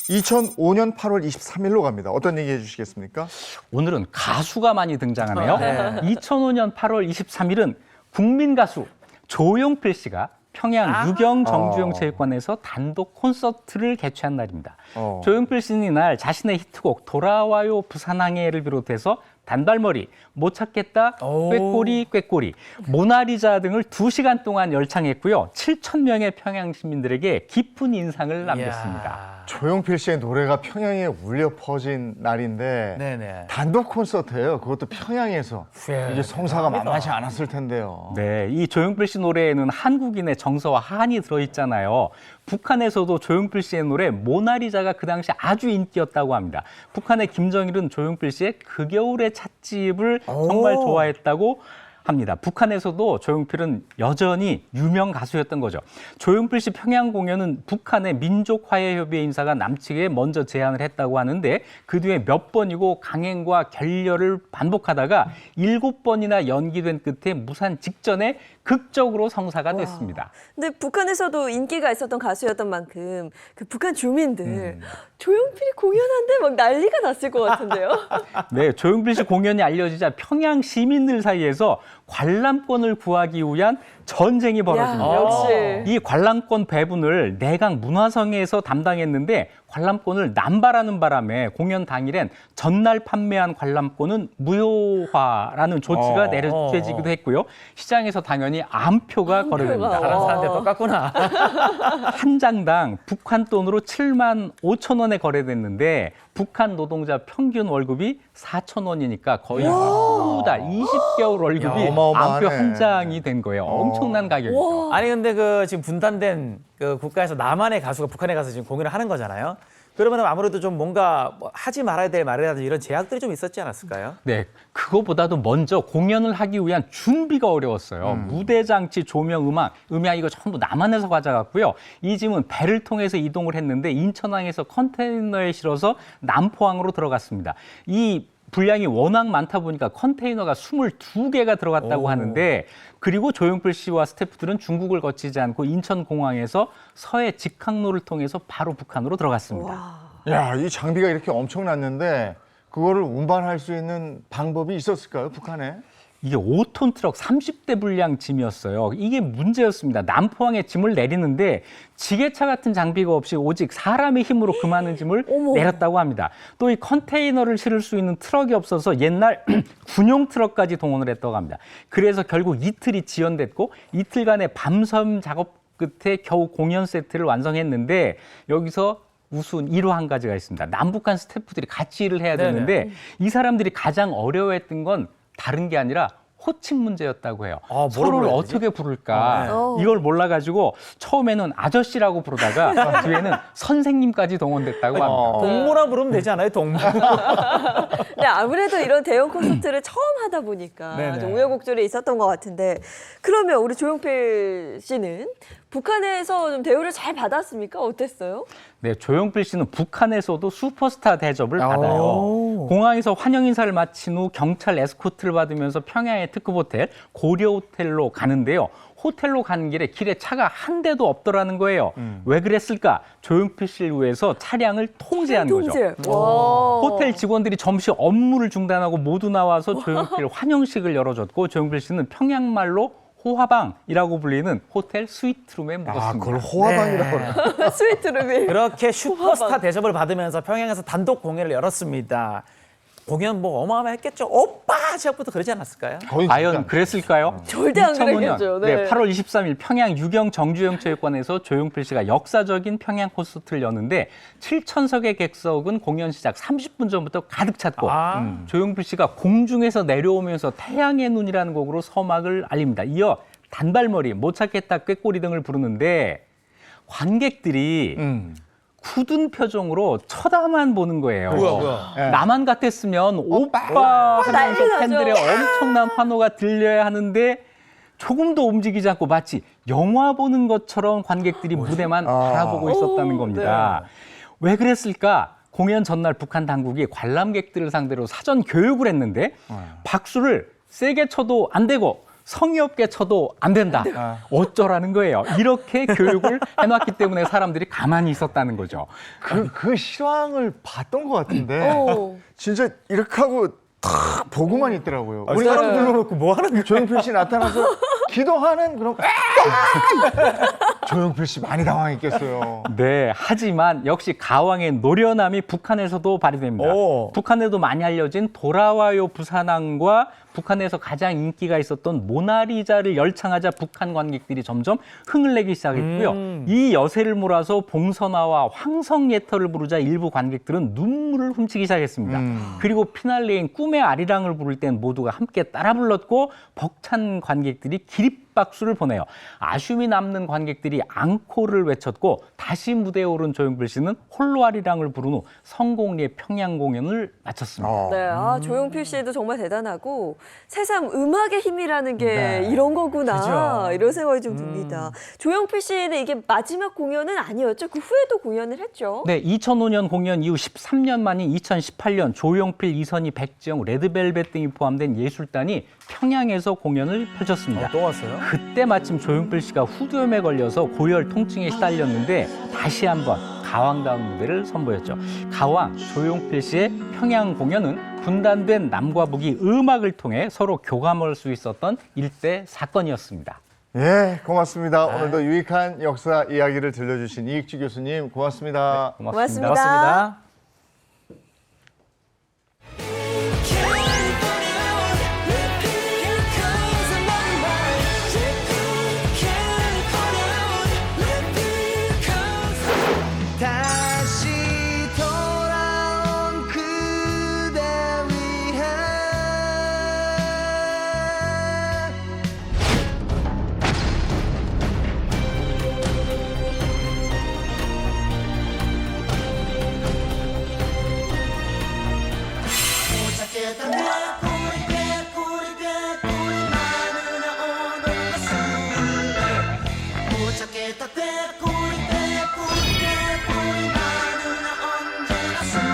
2005년 8월 23일로 갑니다. 어떤 얘기 해주시겠습니까? 오늘은 가수가 많이 등장하네요. 2005년 8월 23일은 국민 가수 조용필 씨가 평양 유경 정주영 체육관에서 단독 콘서트를 개최한 날입니다. 조용필 씨는 이날 자신의 히트곡 돌아와요 부산항해를 비롯해서 단발머리, 못 찾겠다, 꾀꼬리, 꾀꼬리, 모나리자 등을 2시간 동안 열창했고요. 7천 명의 평양 시민들에게 깊은 인상을 남겼습니다. 조용필 씨의 노래가 평양에 울려 퍼진 날인데 네네. 단독 콘서트예요. 그것도 평양에서. 이게 성사가 만만치 않았을 텐데요. 네, 이 조용필 씨 노래에는 한국인의 정서와 한이 들어있잖아요. 북한에서도 조용필 씨의 노래 모나리자가 그 당시 아주 인기였다고 합니다. 북한의 김정일은 조용필 씨의 그 겨울의 찻집을 정말 좋아했다고 합니다. 북한에서도 조용필은 여전히 유명 가수였던 거죠. 조용필 씨 평양 공연은 북한의 민족화해협의회 인사가 남측에 먼저 제안을 했다고 하는데 그 뒤에 몇 번이고 강행과 결렬을 반복하다가 7번이나 연기된 끝에 무산 직전에 극적으로 성사가 됐습니다. 근데 북한에서도 인기가 있었던 가수였던 만큼 그 북한 주민들 조용필이 공연한데 막 난리가 났을 것 같은데요. 네, 조용필 씨 공연이 알려지자 평양 시민들 사이에서 관람권을 구하기 위한 전쟁이 벌어집니다. 역시. 이 관람권 배분을 내각 문화성에서 담당했는데 관람권을 남발하는 바람에 공연 당일엔 전날 판매한 관람권은 무효화라는 조치가 내려지기도 했고요. 시장에서 당연히 암표가 거래됩니다. 다른 사람들 똑같구나. 한 장당 북한 돈으로 7만 5천 원에 거래됐는데 북한 노동자 평균 월급이 4천 원이니까 거의 두 달, 20개월 월급이 야, 어마어마하네. 암표 한 장이 된 거예요. 엄청난 가격이죠. 아니 근데 그 지금 분단된 그 국가에서 나만의 가수가 북한에 가서 지금 공연을 하는 거잖아요. 그러면 아무래도 좀 뭔가 뭐 하지 말아야 될 말이라든지 이런 제약들이 좀 있었지 않았을까요? 네, 그거보다도 먼저 공연을 하기 위한 준비가 어려웠어요. 무대 장치, 조명, 음향 이거 전부 남한에서 가져갔고요. 이 짐은 배를 통해서 이동을 했는데 인천항에서 컨테이너에 실어서 남포항으로 들어갔습니다. 이 분량이 워낙 많다 보니까 컨테이너가 22개가 들어갔다고 하는데 그리고 조용필 씨와 스태프들은 중국을 거치지 않고 인천공항에서 서해 직항로를 통해서 바로 북한으로 들어갔습니다. 야, 이 장비가 이렇게 엄청났는데 그거를 운반할 수 있는 방법이 있었을까요, 북한에? 이게 5톤 트럭 30대 분량 짐이었어요. 이게 문제였습니다. 남포항에 짐을 내리는데 지게차 같은 장비가 없이 오직 사람의 힘으로 그 많은 짐을 내렸다고 합니다. 또 이 컨테이너를 실을 수 있는 트럭이 없어서 옛날 군용 트럭까지 동원을 했다고 합니다. 그래서 결국 이틀이 지연됐고 이틀간의 밤섬 작업 끝에 겨우 공연 세트를 완성했는데 여기서 우스운 일화 한 가지가 있습니다. 남북한 스태프들이 같이 일을 해야 되는데 이 사람들이 가장 어려워했던 건 다른 게 아니라 호칭 문제였다고 해요. 서로를 불러야 되지? 어떻게 부를까 이걸 몰라가지고 처음에는 아저씨라고 부르다가 뒤에는 선생님까지 동원됐다고 합니다. 동무라 부르면 되지 않아요? 동무. 네, 아무래도 이런 대형 콘서트를 처음 하다 보니까 네네. 좀 우여곡절이 있었던 것 같은데 그러면 우리 조용필 씨는 북한에서 좀 대우를 잘 받았습니까? 어땠어요? 네, 조용필 씨는 북한에서도 슈퍼스타 대접을 받아요. 공항에서 환영 인사를 마친 후 경찰 에스코트를 받으면서 평양의 특급 호텔 고려 호텔로 가는데요. 호텔로 가는 길에 차가 한 대도 없더라는 거예요. 왜 그랬을까? 조용필 씨를 위해서 차량을 통제한 거죠. 호텔 직원들이 점심 업무를 중단하고 모두 나와서 조용필 환영식을 열어줬고 조용필 씨는 평양말로 호화방이라고 불리는 호텔 스위트룸에 묵었습니다. 그걸 호화방이라고 그래요. 스위트룸이. 그렇게 슈퍼스타 대접을 받으면서 평양에서 단독 공연을 열었습니다. 공연 뭐 어마어마했겠죠. 오빠 시작부터 그러지 않았을까요? 거의 과연 진짜. 그랬을까요? 절대 안 2005년, 그랬겠죠. 네. 8월 23일 평양 유경 정주영 체육관에서 조용필 씨가 역사적인 평양 콘서트를 여는데 7,000석의 객석은 공연 시작 30분 전부터 가득 찼고 조용필 씨가 공중에서 내려오면서 태양의 눈이라는 곡으로 서막을 알립니다. 이어 단발머리, 못 찾겠다, 꾀꼬리 등을 부르는데 관객들이 굳은 표정으로 쳐다만 보는 거예요. 나만 같았으면 오빠 하면서 난리 나죠. 팬들의 엄청난 환호가 들려야 하는데 조금도 움직이지 않고 마치 영화 보는 것처럼 관객들이 무대만 바라보고 있었다는 겁니다. 왜 그랬을까? 공연 전날 북한 당국이 관람객들을 상대로 사전 교육을 했는데 박수를 세게 쳐도 안 되고 성의 없게 쳐도 안 된다. 어쩌라는 거예요. 이렇게 교육을 해놨기 때문에 사람들이 가만히 있었다는 거죠. 그 실황을 봤던 것 같은데 진짜 이렇게 하고 탁 보고만 있더라고요. 우리 사람 불러놓고 뭐 하는 거예요? 조용필 씨 나타나서 기도하는 그런 조용필 씨 많이 당황했겠어요. 네, 하지만 역시 가왕의 노련함이 북한에서도 발휘됩니다. 오. 북한에도 많이 알려진 돌아와요 부산항과 북한에서 가장 인기가 있었던 모나리자를 열창하자 북한 관객들이 점점 흥을 내기 시작했고요. 이 여세를 몰아서 봉선화와 황성예터를 부르자 일부 관객들은 눈물을 훔치기 시작했습니다. 그리고 피날레인 꿈의 아리랑을 부를 땐 모두가 함께 따라 불렀고 벅찬 관객들이 기립박수를 보내요. 아쉬움이 남는 관객들이 앙코르를 외쳤고 다시 무대에 오른 조용필 씨는 홀로 아리랑을 부른 후 성공리의 평양 공연을 마쳤습니다. 네, 조용필 씨도 정말 대단하고 세상 음악의 힘이라는 게 네. 이런 거구나 그죠. 이런 생각이 좀 듭니다. 조용필 씨는 이게 마지막 공연은 아니었죠? 그 후에도 공연을 했죠? 네, 2005년 공연 이후 13년 만인 2018년 조용필, 이선희, 백지영, 레드벨벳 등이 포함된 예술단이 평양에서 공연을 펼쳤습니다. 또 왔어요? 그때 마침 조용필 씨가 후두염에 걸려서 고열 통증에 시달렸는데 다시 한번 가왕다운 무대를 선보였죠. 가왕 조용필 씨의 평양 공연은 분단된 남과 북이 음악을 통해 서로 교감할 수 있었던 일대 사건이었습니다. 예, 고맙습니다. 오늘도 유익한 역사 이야기를 들려주신 이익주 교수님 고맙습니다. 고맙습니다. 고맙습니다. 다시 돌아온 그대 위해 도착했던 내 뿌리 마누라 오는 것을 도착했던 내 뿌리 마누라 언제나 술래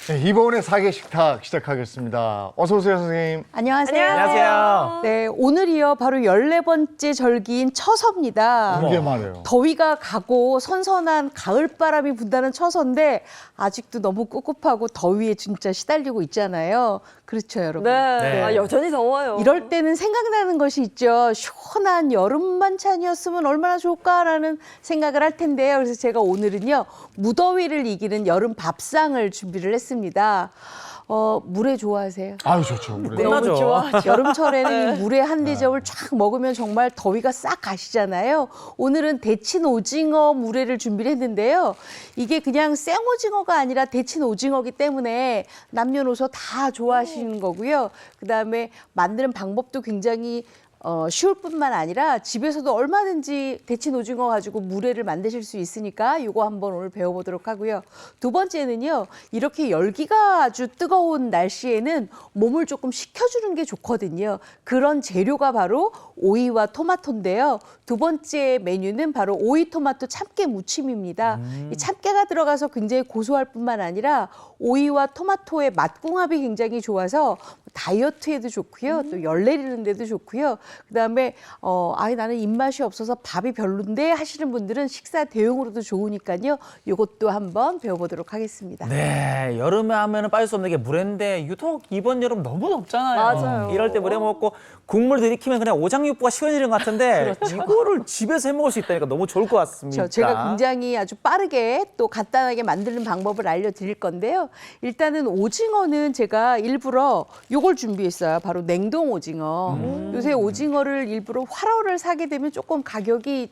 네, 이보은의 사계 식탁 시작하겠습니다. 어서 오세요, 선생님. 안녕하세요. 안녕하세요. 네, 오늘이요 바로 14번째 절기인 처서입니다. 그게 말이에요. 더위가 가고 선선한 가을바람이 분다는 처서인데 아직도 너무 꿉꿉하고 더위에 진짜 시달리고 있잖아요. 그렇죠, 여러분. 네, 네. 아, 여전히 더워요. 이럴 때는 생각나는 것이 있죠. 시원한 여름 반찬이었으면 얼마나 좋을까라는 생각을 할 텐데요. 그래서 제가 오늘은요 무더위를 이기는 여름 밥상을 준비를 했습니다. 물회 좋아하세요? 아유, 좋죠. 우리. 네, 끝나죠. 너무 좋아. 여름철에는 이 물회 한 대접을 쫙 먹으면 정말 더위가 싹 가시잖아요. 오늘은 데친 오징어 물회를 준비를 했는데요. 이게 그냥 생오징어가 아니라 데친 오징어기 때문에 남녀노소 다 좋아하시는 거고요. 그다음에 만드는 방법도 굉장히 쉬울 뿐만 아니라 집에서도 얼마든지 데친 오징어 가지고 물회를 만드실 수 있으니까 이거 한번 오늘 배워보도록 하고요. 두 번째는요. 이렇게 열기가 아주 뜨거운 날씨에는 몸을 조금 식혀주는 게 좋거든요. 그런 재료가 바로 오이와 토마토인데요. 두 번째 메뉴는 바로 오이 토마토 참깨 무침입니다. 이 참깨가 들어가서 굉장히 고소할 뿐만 아니라 오이와 토마토의 맛궁합이 굉장히 좋아서 다이어트에도 좋고요. 또 열 내리는 데도 좋고요. 그다음에 나는 입맛이 없어서 밥이 별론데 하시는 분들은 식사 대용으로도 좋으니까요. 이것도 한번 배워보도록 하겠습니다. 네, 여름에 하면은 빠질 수 없는 게 물회인데 유독 이번 여름 너무 덥잖아요. 맞아요. 이럴 때 물회 먹고 국물 들이키면 그냥 오장육부가 시원해지는 것 같은데 이거를 집에서 해 먹을 수 있다니까 너무 좋을 것 같습니다. 제가 굉장히 아주 빠르게 또 간단하게 만드는 방법을 알려드릴 건데요. 일단은 오징어는 제가 일부러 요걸 준비했어요. 바로 냉동 오징어. 요새 오징어를 일부러 활어를 사게 되면 조금 가격이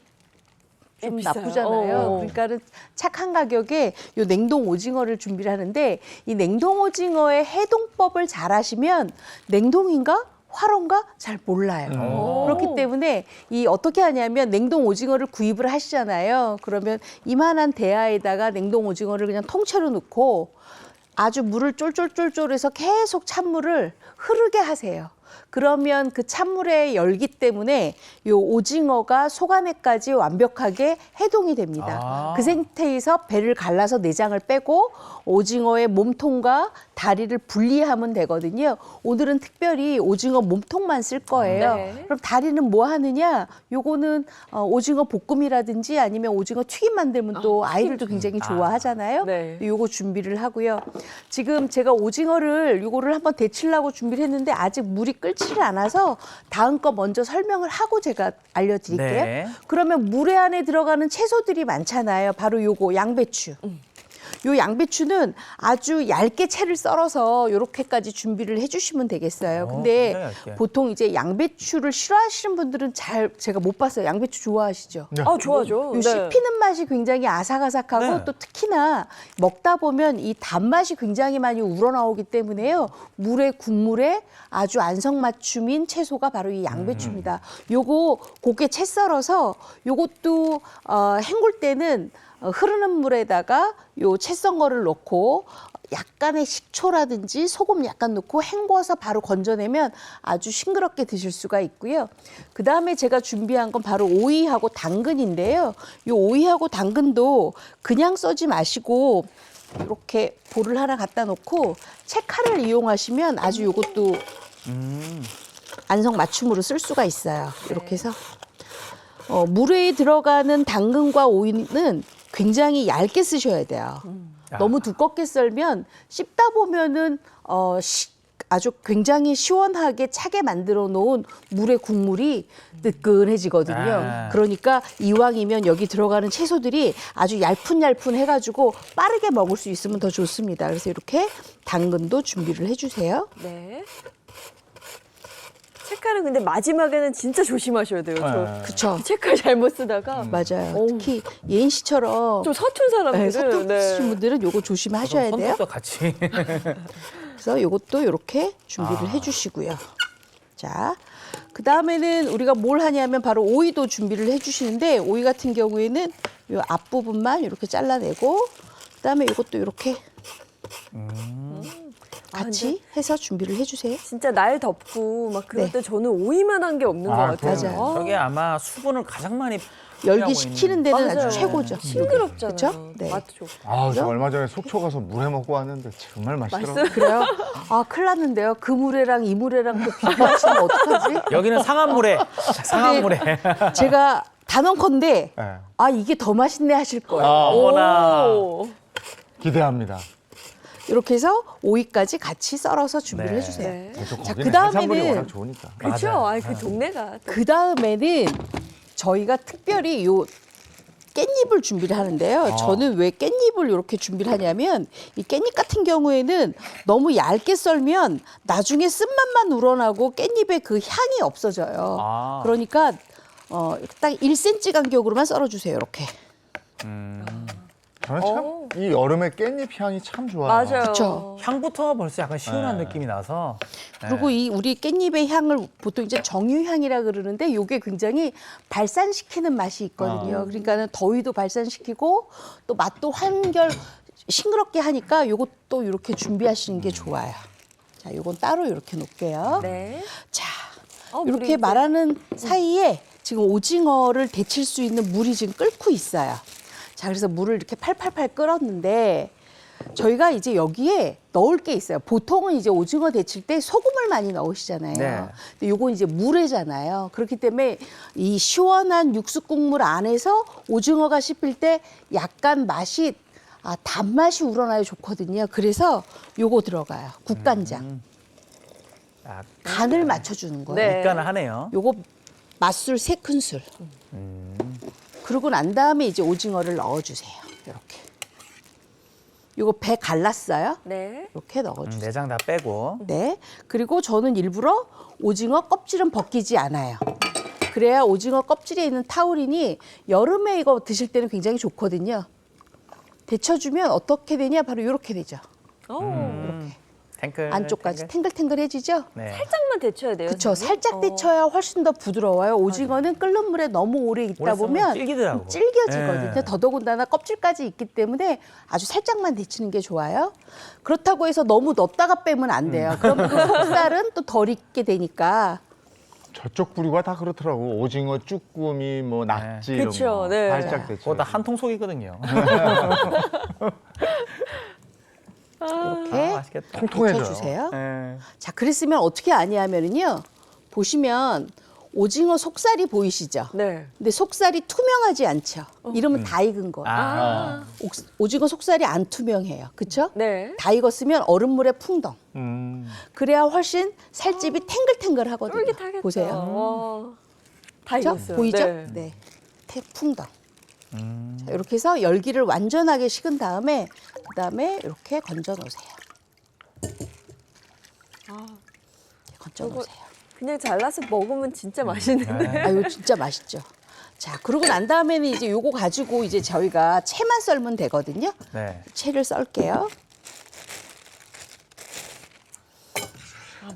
좀 비싸요. 나쁘잖아요. 그러니까는 착한 가격에 요 냉동 오징어를 준비를 하는데 이 냉동 오징어의 해동법을 잘 하시면 냉동인가? 활어인가? 잘 몰라요. 그렇기 때문에 이 어떻게 하냐면 냉동 오징어를 구입을 하시잖아요. 그러면 이만한 대야에다가 냉동 오징어를 그냥 통째로 넣고 아주 물을 쫄쫄쫄쫄해서 계속 찬물을 흐르게 하세요. 그러면 그 찬물의 열기 때문에 요 오징어가 속 안에까지 완벽하게 해동이 됩니다. 아. 그 상태에서 배를 갈라서 내장을 빼고 오징어의 몸통과 다리를 분리하면 되거든요. 오늘은 특별히 오징어 몸통만 쓸 거예요. 네. 그럼 다리는 뭐 하느냐? 요거는 오징어 볶음이라든지 아니면 오징어 튀김 만들면 또 아이들도 굉장히 좋아하잖아요. 네. 요거 준비를 하고요. 지금 제가 오징어를 요거를 한번 데치려고 준비를 했는데 아직 물이 끓지를 않아서 다음 거 먼저 설명을 하고 제가 알려드릴게요. 네. 그러면 물에 안에 들어가는 채소들이 많잖아요. 바로 요거 양배추. 요 양배추는 아주 얇게 채를 썰어서 요렇게까지 준비를 해주시면 되겠어요. 근데 굉장히 얇게. 보통 이제 양배추를 싫어하시는 분들은 제가 못 봤어요. 양배추 좋아하시죠? 네. 아, 좋아죠. 요 씹히는 맛이 굉장히 아삭아삭하고 네. 또 특히나 먹다 보면 이 단맛이 굉장히 많이 우러나오기 때문에요. 물에 국물에 아주 안성맞춤인 채소가 바로 이 양배추입니다. 요거 곱게 채 썰어서 요것도 헹굴 때는 흐르는 물에다가 요 채 썬 거를 넣고 약간의 식초라든지 소금 약간 넣고 헹궈서 바로 건져내면 아주 싱그럽게 드실 수가 있고요. 그다음에 제가 준비한 건 바로 오이하고 당근인데요. 요 오이하고 당근도 그냥 써지 마시고 이렇게 볼을 하나 갖다 놓고 채칼을 이용하시면 아주 요것도 안성맞춤으로 쓸 수가 있어요. 이렇게 해서 물에 들어가는 당근과 오이는 굉장히 얇게 쓰셔야 돼요. 너무 두껍게 썰면 씹다 보면은 아주 굉장히 시원하게 차게 만들어 놓은 물의 국물이 뜨끈해지거든요. 아. 그러니까 이왕이면 여기 들어가는 채소들이 아주 얄푼얄푼 해가지고 빠르게 먹을 수 있으면 더 좋습니다. 그래서 이렇게 당근도 준비를 해주세요. 네. 채칼은 근데 마지막에는 진짜 조심하셔야 돼요. 네. 그쵸? 채칼 잘못 쓰다가 맞아요. 어우. 특히 예인 씨처럼 좀 서툰 사람들은 서투신 분들은 요거 조심하셔야 돼요. 손톱도 같이. 그래서 요것도 이렇게 준비를 해주시고요. 자, 그 다음에는 우리가 뭘 하냐면 바로 오이도 준비를 해주시는데 오이 같은 경우에는 요 앞부분만 이렇게 잘라내고 그다음에 이것도 이렇게 같이 해서 준비를 해주세요. 진짜 날 덥고 막 그럴 네. 때 저는 오이만한 게 없는 것 같아요. 맞아요. 저게 아마 수분을 가장 많이 열기 식히는 데는 맞아요. 아주 최고죠. 싱그럽잖아요. 그쵸? 네. 맛도 좋고. 아, 저 얼마 전에 속초 가서 물회 먹고 왔는데 정말 맛있더라고요. 맛있어요? 그래요? 아, 큰일 났는데요. 그 물회랑 이 물회랑 또 비교하시면 어떡하지? 여기는 상한물에 상한물에. 제가 단언컨대 네. 아, 이게 더 맛있네 하실 거예요. 아, 어머나. 오. 기대합니다. 이렇게 해서 오이까지 같이 썰어서 준비를 네. 해주세요. 네. 또 자, 거기는 그다음에는- 해산물이 워낙 좋으니까. 그렇죠. 맞아요. 아이, 그 동네가. 또. 그 다음에는 저희가 특별히 요 깻잎을 준비를 하는데요. 저는 왜 깻잎을 이렇게 준비를 하냐면 이 깻잎 같은 경우에는 너무 얇게 썰면 나중에 쓴맛만 우러나고 깻잎의 그 향이 없어져요. 아. 그러니까 딱 1cm 간격으로만 썰어주세요. 이렇게. 저는 참 이 여름에 깻잎 향이 참 좋아요. 맞아요. 그쵸. 향부터 벌써 약간 시원한 느낌이 나서. 네. 그리고 이 우리 깻잎의 향을 보통 이제 정유향이라 그러는데 이게 굉장히 발산시키는 맛이 있거든요. 그러니까는 더위도 발산시키고 또 맛도 한결 싱그럽게 하니까 이것도 이렇게 준비하시는 게 좋아요. 자, 요건 따로 이렇게 놓을게요. 네. 자, 물이 이렇게 이제- 말하는 사이에 지금 오징어를 데칠 수 있는 물이 지금 끓고 있어요. 자, 그래서 물을 이렇게 팔팔팔 끓었는데 저희가 이제 여기에 넣을 게 있어요. 보통은 이제 오징어 데칠 때 소금을 많이 넣으시잖아요. 네. 근데 요건 이제 물회잖아요. 그렇기 때문에 이 시원한 육수 국물 안에서 오징어가 씹힐 때 약간 맛이 단맛이 우러나야 좋거든요. 그래서 요거 들어가요. 국간장. 아, 간을 맞춰주는 거예요. 네. 밑간을 하네요. 요거 맛술 3큰술. 그러고 난 다음에 이제 오징어를 넣어주세요. 이렇게. 요거 배 갈랐어요. 네. 이렇게 넣어주세요. 내장 다 빼고. 네. 그리고 저는 일부러 오징어 껍질은 벗기지 않아요. 그래야 오징어 껍질에 있는 타우린이 여름에 이거 드실 때는 굉장히 좋거든요. 데쳐주면 어떻게 되냐? 바로 이렇게 되죠. 오. 탱글, 안쪽까지 탱글탱글해지죠? 네. 살짝만 데쳐야 돼요. 그렇죠. 선생님? 살짝 데쳐야 훨씬 더 부드러워요. 오징어는 끓는 물에 너무 오래 있다 오래 썰면 보면 질기더라고. 질겨지거든요. 네. 더더군다나 껍질까지 있기 때문에 아주 살짝만 데치는 게 좋아요. 그렇다고 해서 너무 넣었다가 빼면 안 돼요. 그럼 그 속살은 또 덜 익게 되니까. 저쪽 부류가 다 그렇더라고. 오징어, 쭈꾸미, 뭐 낙지 이런 그쵸, 거 네. 살짝 데쳐. 그거 다 한 통 속이거든요. 이렇게 맛있겠다. 통통해져요. 데쳐주세요. 네. 자, 그랬으면 어떻게 아냐면은요. 보시면 오징어 속살이 보이시죠? 네. 근데 속살이 투명하지 않죠. 이러면 다 익은 거예요. 아. 오징어 속살이 안 투명해요. 그렇죠? 네. 다 익었으면 얼음물에 풍덩. 그래야 훨씬 살집이 탱글탱글하거든요. 쫄깃하겠다. 보세요. 와. 다 그렇죠? 익었어요. 보이죠? 네. 네. 풍덩. 자, 이렇게 해서 열기를 완전하게 식은 다음에 이렇게 건져 놓으세요. 건져 놓으세요. 그냥 잘라서 먹으면 진짜 맛있는데. 아, 이거 진짜 맛있죠. 자, 그러고 난 다음에는 이제 요거 가지고 이제 저희가 채만 썰면 되거든요. 네. 채를 썰게요.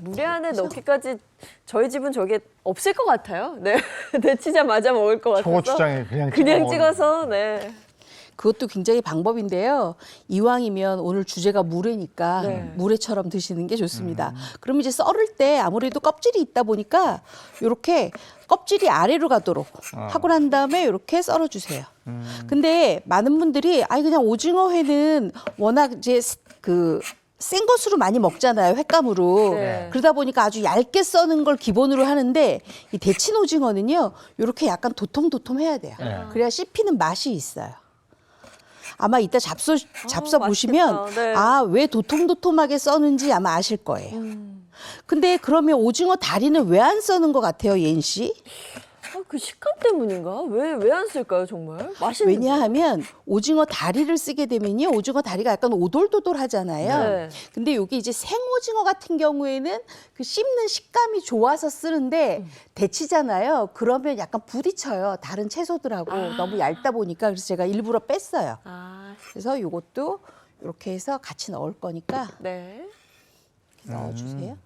물에 안에 넣기까지 저희 집은 저게 없을 것 같아요. 네. 데치자마자 먹을 것 같아서. 초고추장에 그냥 찍어서 네. 그것도 굉장히 방법인데요. 이왕이면 오늘 주제가 물회니까 네. 물회처럼 드시는 게 좋습니다. 그럼 이제 썰을 때 아무래도 껍질이 있다 보니까 이렇게 껍질이 아래로 가도록 하고 난 다음에 이렇게 썰어주세요. 근데 많은 분들이 아니 그냥 오징어회는 워낙 이제 그 센 것으로 많이 먹잖아요, 횟감으로. 네. 그러다 보니까 아주 얇게 써는 걸 기본으로 하는데 이 데친 오징어는요, 이렇게 약간 도톰도톰해야 돼요. 네. 그래야 씹히는 맛이 있어요. 아마 이따 잡숴 보시면 맛있겠다. 네. 아, 왜 도톰도톰하게 써는지 아마 아실 거예요. 근데 그러면 오징어 다리는 왜 안 써는 것 같아요, 예인 씨? 그 식감 때문인가? 왜 안 쓸까요, 정말? 맛있는데. 왜냐하면 오징어 다리를 쓰게 되면요, 오징어 다리가 약간 오돌도돌하잖아요. 네. 근데 여기 이제 생오징어 같은 경우에는 그 씹는 식감이 좋아서 쓰는데 데치잖아요. 그러면 약간 부딪혀요. 다른 채소들하고 너무 얇다 보니까 그래서 제가 일부러 뺐어요. 아, 그래서 이것도 이렇게 해서 같이 넣을 거니까 네. 넣어주세요.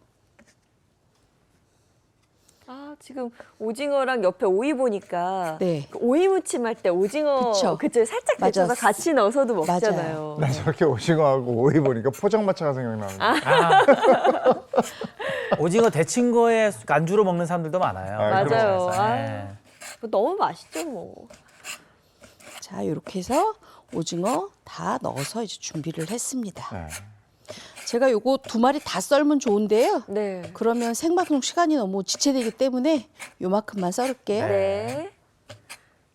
아, 지금 오징어랑 옆에 오이 보니까 네. 그 오이 무침 할 때 오징어 그쵸. 그쵸 살짝 맞아. 데쳐서 같이 넣어서도 먹잖아요. 나 저렇게 오징어하고 오이 보니까 포장마차가 생각나는 거야. 오징어 데친 거에 안주로 먹는 사람들도 많아요. 아, 맞아요. 그래서, 아. 네. 너무 맛있죠, 뭐. 자, 이렇게 해서 오징어 다 넣어서 이제 준비를 했습니다. 네. 제가 요거 2마리 다 썰면 좋은데요. 네. 그러면 생방송 시간이 너무 지체되기 때문에 요만큼만 썰을게요. 네.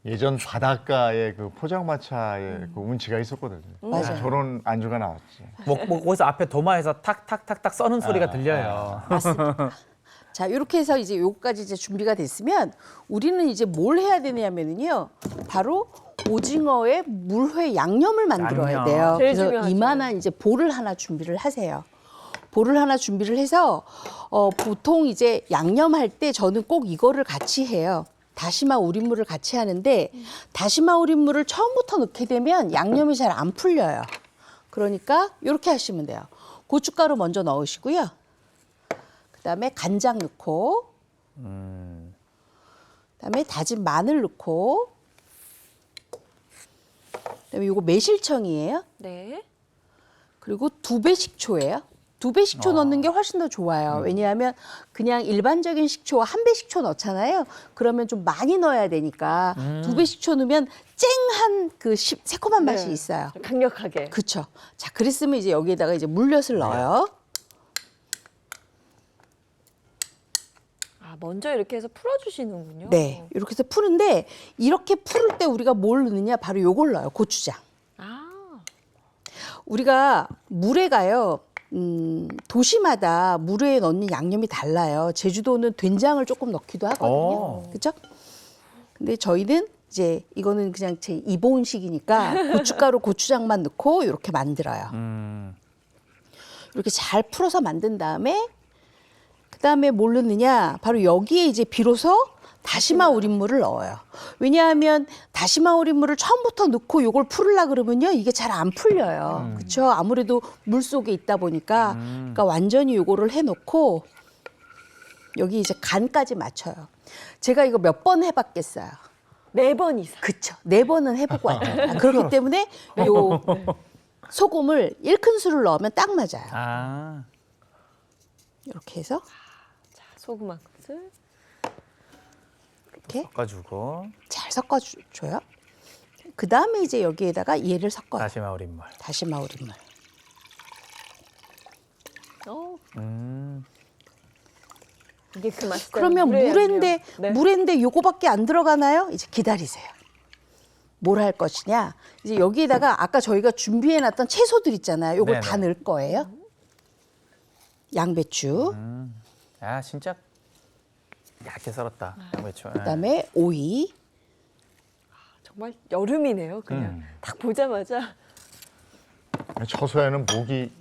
예전 바닷가에 그 포장마차에 그 운치가 있었거든요. 맞아요. 저런 안주가 나왔지. 거기서 앞에 도마에서 탁탁탁탁 써는 소리가 들려요. 맞습니다. 자, 이렇게 해서 이제 요거까지 이제 준비가 됐으면 우리는 이제 뭘 해야 되냐면은요. 바로 오징어에 물회 양념을 만들어야 양념. 돼요. 제일 그래서 중요하죠. 이만한 이제 볼을 하나 준비를 하세요. 볼을 하나 준비를 해서 보통 이제 양념할 때 저는 꼭 이거를 같이 해요. 다시마 우린물을 같이 하는데 다시마 우린물을 처음부터 넣게 되면 양념이 잘 안 풀려요. 그러니까 이렇게 하시면 돼요. 고춧가루 먼저 넣으시고요. 그다음에 간장 넣고 그다음에 다진 마늘 넣고 그다음에 이거 매실청이에요. 네. 그리고 2배 식초예요. 2배 식초 넣는 게 훨씬 더 좋아요. 왜냐하면 그냥 일반적인 식초 1배 식초 넣잖아요. 그러면 좀 많이 넣어야 되니까 2배 식초 넣으면 쨍한 그 새콤한 맛이 네. 있어요. 강력하게. 그렇죠. 자, 그랬으면 이제 여기에다가 이제 물엿을 넣어요. 아, 먼저 이렇게 해서 풀어주시는군요. 네, 이렇게 해서 푸는데 이렇게 풀을 때 우리가 뭘 넣느냐? 바로 요걸 넣어요. 고추장. 아, 우리가 물회가요. 도시마다 물회에 넣는 양념이 달라요. 제주도는 된장을 조금 넣기도 하거든요. 그렇죠? 근데 저희는 이제 이거는 그냥 제 이보은식이니까 고춧가루, 고추장만 넣고 이렇게 만들어요. 이렇게 잘 풀어서 만든 다음에 그다음에 뭘 넣느냐? 바로 여기에 이제 비로소 다시마 우린물을 넣어요. 왜냐하면 다시마 우린물을 처음부터 넣고 요걸 풀으려 그러면요, 이게 잘 안 풀려요. 그렇죠? 아무래도 물 속에 있다 보니까, 그러니까 완전히 요거를 해놓고 여기 이제 간까지 맞춰요. 제가 이거 몇 번 해봤겠어요. 4번 이상. 그쵸. 4번은 해보고 왔잖아요. 그렇기 때문에 요 소금을 1큰술을 넣으면 딱 맞아요. 아, 이렇게 해서 소금 한 큰술. 이렇게 섞어주고 잘 섞어줘요. 그 다음에 이제 여기에다가 얘를 섞어요. 다시마 우린물. 다시마 우린물. 어, 음, 이게 그 맛이죠. 그러면 물인데 네. 물인데 요거밖에 안 들어가나요? 이제 기다리세요. 뭘 할 것이냐? 이제 여기에다가 아까 저희가 준비해놨던 채소들 있잖아요. 요걸 네네. 다 넣을 거예요. 양배추, 아 진짜 얇게 썰었다. 양배추. 그다음에 오이, 정말 여름이네요. 그냥 딱 보자마자 처소에는 목이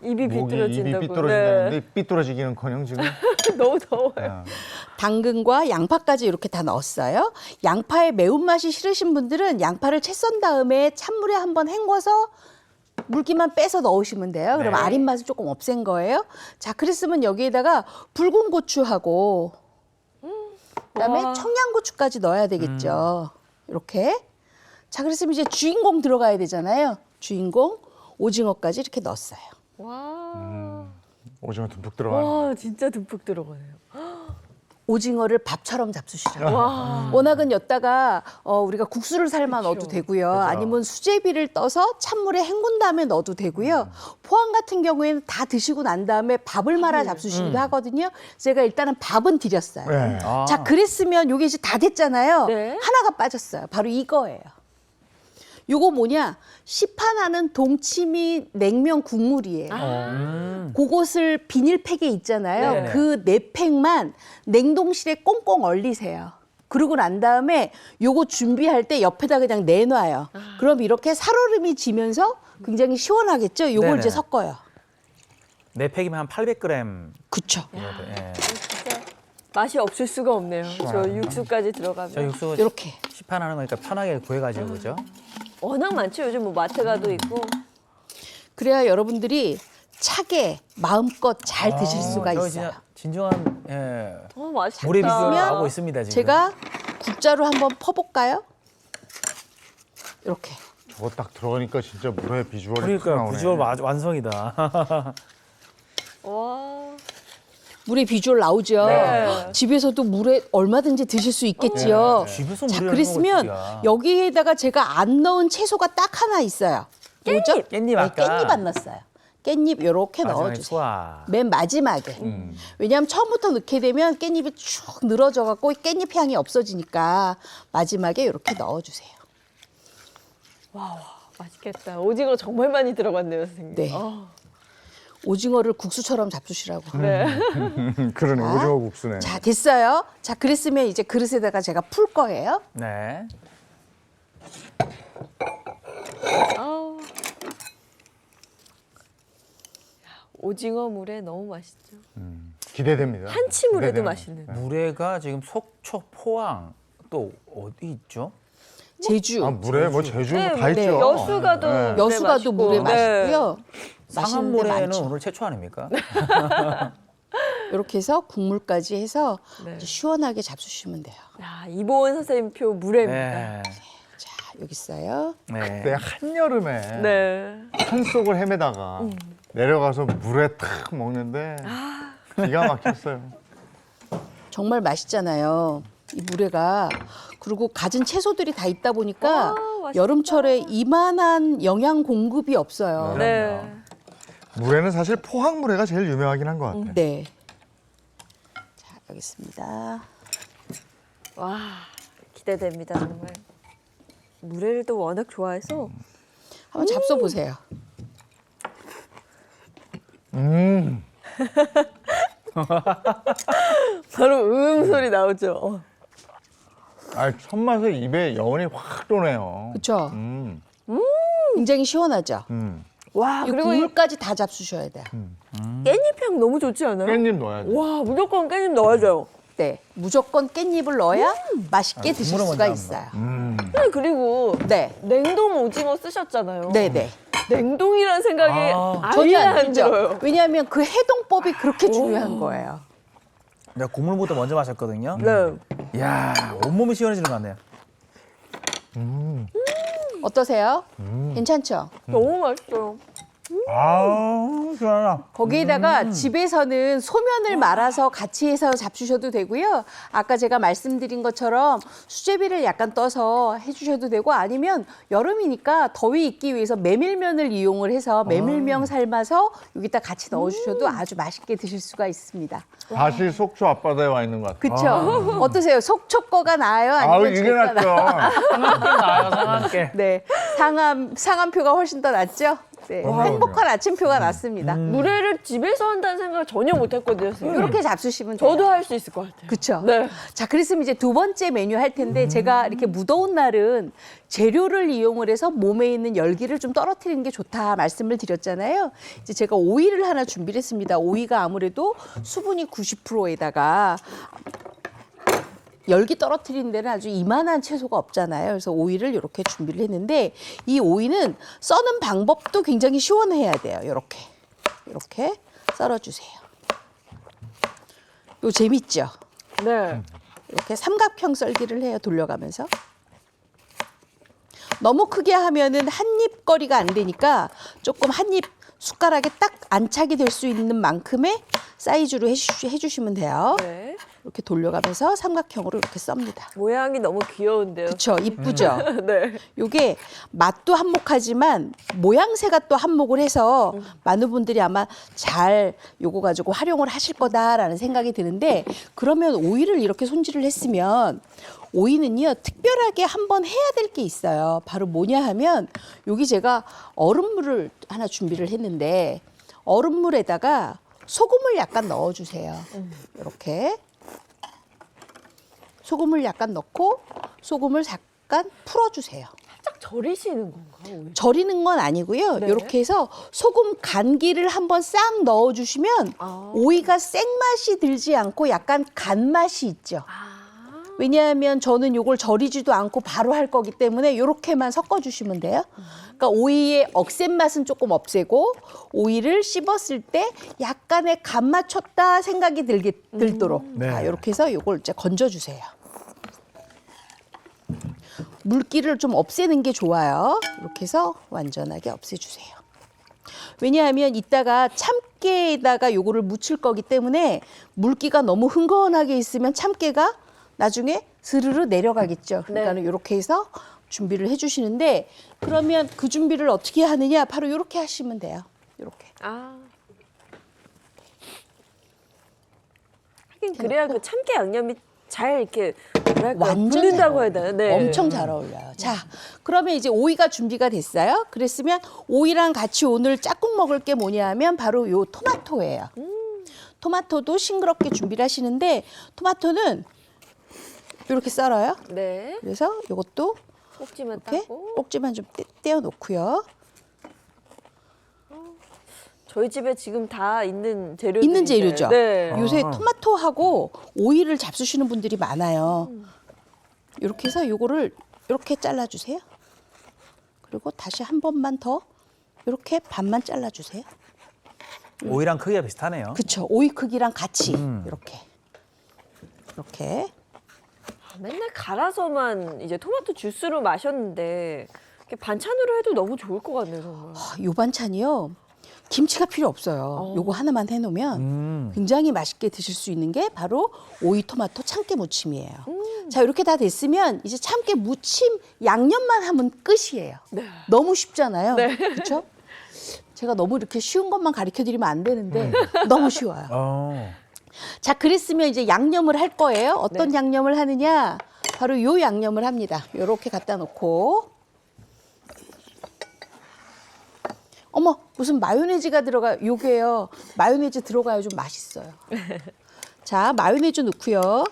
입이 입이 비뚤어진다고. 삐뚤어진다는데 삐뚤어지기는커녕 지금. 네. 너무 더워요. 야. 당근과 양파까지 이렇게 다 넣었어요. 양파의 매운맛이 싫으신 분들은 양파를 채 썬 다음에 찬물에 한번 헹궈서 물기만 빼서 넣으시면 돼요. 그럼 네. 아린 맛을 조금 없앤 거예요. 자, 그랬으면 여기에다가 붉은 고추하고 그다음에 와. 청양고추까지 넣어야 되겠죠. 이렇게. 자, 그랬으면 이제 주인공 들어가야 되잖아요. 주인공 오징어까지 이렇게 넣었어요. 와. 오징어 듬뿍 들어가는. 와, 진짜 듬뿍 들어가네요. 오징어를 밥처럼 잡수시라고. 와. 워낙은 였다가 우리가 국수를 삶아 그쵸. 넣어도 되고요. 아니면 수제비를 떠서 찬물에 헹군 다음에 넣어도 되고요. 포항 같은 경우에는 다 드시고 난 다음에 밥을 말아 잡수시기도 하거든요. 제가 일단은 밥은 드렸어요. 네. 아, 자, 그랬으면 요게 이제 다 됐잖아요. 네. 하나가 빠졌어요. 바로 이거예요. 요거 뭐냐? 시판하는 동치미 냉면 국물이에요. 그것을 비닐팩에 있잖아요. 네네. 그 4팩만 냉동실에 꽁꽁 얼리세요. 그러고 난 다음에 요거 준비할 때 옆에다 그냥 내놔요. 그럼 이렇게 살얼음이 지면서 굉장히 시원하겠죠? 요걸 네네. 이제 섞어요. 네 팩이면 한 800g. 그쵸. 예. 진짜 맛이 없을 수가 없네요. 저 육수까지 들어가면. 저 육수 이렇게. 시판하는 거니까 편하게 구해가지고 그죠? 워낙 많죠. 요즘 뭐 마트 가도 있고. 그래야 여러분들이 차게 마음껏 잘 드실 수가 저 있어요. 진짜 진정한 맛있다. 물의 비주얼 그러면 나오고 있습니다 지금. 제가 국자로 한번 퍼볼까요? 이렇게. 저거 딱 들어가니까 진짜 물의 비주얼이 탁 그러니까 나오네. 비주얼 완성이다. 와. 물의 비주얼 나오죠. 네. 집에서도 물에 얼마든지 드실 수 있겠지요. 집에서 자, 물에 그랬으면 넣는 거 여기에다가 제가 안 넣은 채소가 딱 하나 있어요. 뭐죠? 깻잎 네, 아까. 깻잎 안 넣었어요. 깻잎 이렇게 마지막에 넣어주세요. 소화. 맨 마지막에. 왜냐하면 처음부터 넣게 되면 깻잎이 쭉 늘어져 갖고 깻잎 향이 없어지니까 마지막에 이렇게 넣어주세요. 맛있겠다. 오징어 정말 많이 들어갔네요, 선생님. 네. 오징어를 국수처럼 잡수시라고. 네. 그러네. 자, 오징어 국수네. 자, 됐어요. 자, 그랬으면 이제 그릇에다가 제가 풀 거예요. 네. 아우. 오징어 물회 너무 맛있죠. 기대됩니다. 한치물에도 기대되는 맛있는. 물회가 지금 속초, 포항 또 어디 있죠? 제주. 아, 물에 뭐 제주 뭐 다 네, 있죠. 여수가도 네. 물회 여수가도 맛있고. 물에 네. 맛있고요. 상한 맛있는 데 물회는 많죠. 오늘 최초 아닙니까? 이렇게 해서 국물까지 해서 네. 이제 시원하게 잡수시면 돼요. 야, 이보은 선생님표 물회입니다. 네. 자, 여기 있어요. 네. 그때 한여름에 네. 산속을 헤매다가 내려가서 물에 탁 먹는데 기가 막혔어요. 정말 맛있잖아요. 이 물회가. 그리고 갖은 채소들이 다 있다 보니까 와, 맛있다. 여름철에 이만한 영양 공급이 없어요. 네. 물에는 사실 포항 물회가 제일 유명하긴 한 것 같아요. 네. 자, 여기 있습니다. 와, 기대됩니다, 정말. 물회를 또 워낙 좋아해서. 한번 잡숴 보세요. 바로 소리 나오죠. 아, 첫 맛에 입에 여운이 확 도네요. 그렇죠? 음. 굉장히 시원하죠? 와, 이 그리고 이 국물까지 다 잡수셔야 돼요. 깻잎 향 너무 좋지 않아요? 깻잎 넣어야죠. 와, 무조건 깻잎 넣어야죠. 때 무조건 깻잎을 넣어야 맛있게 드실 국물은 수가 먼저 있어요. 그리고 네, 냉동 오징어 쓰셨잖아요. 네, 네. 냉동이라는 생각이 전혀 아예 안 안 들어요. 들죠. 왜냐하면 그 해동법이 그렇게 중요한 거예요. 내가 국물부터 먼저 마셨거든요. 네. 이야, 온몸이 시원해지는 것 같네요. 어떠세요? 괜찮죠? 너무 맛있어요. 아, 시원하다. 거기에다가 집에서는 소면을 말아서 같이 해서 잡수셔도 되고요. 아까 제가 말씀드린 것처럼 수제비를 약간 떠서 해주셔도 되고 아니면 여름이니까 더위 잊기 위해서 메밀면을 이용을 해서 메밀면 삶아서 여기다 같이 넣어주셔도 아주 맛있게 드실 수가 있습니다. 다시 속초 앞바다에 와 있는 것 같아요. 그렇죠? 어떠세요? 속초 거가 나아요? 아우 아니면 이게 제가 나아요? 낫죠. 나요, 상한께. 네, 상암표가 훨씬 더 낫죠? 네, 행복한 아침표가 낫습니다. 물회를 집에서 한다는 생각을 전혀 못했거든요. 선생님. 이렇게 잡수시면 돼요. 저도 할 수 있을 것 같아요. 그렇죠. 네. 자, 그랬으면 이제 두 번째 메뉴 할 텐데 제가 이렇게 무더운 날은 재료를 이용을 해서 몸에 있는 열기를 좀 떨어뜨리는 게 좋다 말씀을 드렸잖아요. 이제 제가 오이를 하나 준비를 했습니다. 오이가 아무래도 수분이 90%에다가 열기 떨어뜨리는 데는 아주 이만한 채소가 없잖아요. 그래서 오이를 이렇게 준비를 했는데 이 오이는 써는 방법도 굉장히 시원해야 돼요. 이렇게 썰어주세요. 이거 재밌죠? 네. 이렇게 삼각형 썰기를 해요. 돌려가면서. 너무 크게 하면은 한 입 거리가 안 되니까 조금 한 입 숟가락에 딱 안착이 될 수 있는 만큼의 사이즈로 해주시면 돼요. 네. 이렇게 돌려가면서 삼각형으로 이렇게 썹니다. 모양이 너무 귀여운데요. 그렇죠, 이쁘죠. 네. 요게 맛도 한몫하지만 모양새가 또 한몫을 해서 많은 분들이 아마 잘 요거 가지고 활용을 하실 거다라는 생각이 드는데 그러면 오이를 이렇게 손질을 했으면 오이는요 특별하게 한번 해야 될 게 있어요. 바로 뭐냐 하면 여기 제가 얼음물을 하나 준비를 했는데 얼음물에다가 소금을 약간 넣어주세요. 이렇게 소금을 약간 넣고 소금을 잠깐 풀어주세요. 살짝 절이시는 건가요? 오이? 절이는 건 아니고요. 네. 이렇게 해서 소금 간기를 한번 싹 넣어주시면 오이가 생맛이 들지 않고 약간 간맛이 있죠. 왜냐하면 저는 요걸 절이지도 않고 바로 할 거기 때문에 이렇게만 섞어주시면 돼요. 그러니까 오이의 억센 맛은 조금 없애고 오이를 씹었을 때 약간의 간 맞췄다 생각이 들도록 네. 자, 이렇게 해서 요걸 이제 건져주세요. 물기를 좀 없애는 게 좋아요. 이렇게 해서 완전하게 없애주세요. 왜냐하면 이따가 참깨에다가 요거를 묻힐 거기 때문에 물기가 너무 흥건하게 있으면 참깨가 나중에 스르르 내려가겠죠. 그러니까 이렇게 해서 준비를 해주시는데 그러면 그 준비를 어떻게 하느냐? 바로 이렇게 하시면 돼요. 이렇게. 하긴 그래야 그 참깨 양념이 잘 이렇게 뭐랄까 완전 붙는다고 잘 해야 되나? 네. 엄청 잘 어울려요. 자, 그러면 이제 오이가 준비가 됐어요. 그랬으면 오이랑 같이 오늘 짝꿍 먹을 게 뭐냐 하면 바로 요 토마토예요. 토마토도 싱그럽게 준비를 하시는데 토마토는 이렇게 썰어요. 네. 그래서 이것도 꼭지만 이렇게 따고. 꼭지만 좀 떼어 놓고요. 저희 집에 지금 다 있는 재료들. 있는 재료죠. 네. 요새 토마토하고 오이를 잡수시는 분들이 많아요. 이렇게 해서 요거를 이렇게 잘라주세요. 그리고 다시 한 번만 더 이렇게 반만 잘라주세요. 오이랑 크기가 비슷하네요. 그렇죠. 오이 크기랑 같이 이렇게. 맨날 갈아서만 이제 토마토 주스로 마셨는데 이렇게 반찬으로 해도 너무 좋을 것 같네요, 정말. 요 반찬이요. 김치가 필요 없어요. 요거 하나만 해놓으면 굉장히 맛있게 드실 수 있는 게 바로 오이 토마토 참깨 무침이에요. 자, 이렇게 다 됐으면 이제 참깨 무침 양념만 하면 끝이에요. 너무 쉽잖아요. 그렇죠? 제가 너무 이렇게 쉬운 것만 가르쳐드리면 안 되는데 너무 쉬워요. 자, 그랬으면 이제 양념을 할 거예요. 어떤 양념을 하느냐? 바로 요 양념을 합니다. 요렇게 갖다 놓고. 어머, 무슨 마요네즈가 들어가, 요게요. 마요네즈 들어가야 좀 맛있어요. 자, 마요네즈 넣고요.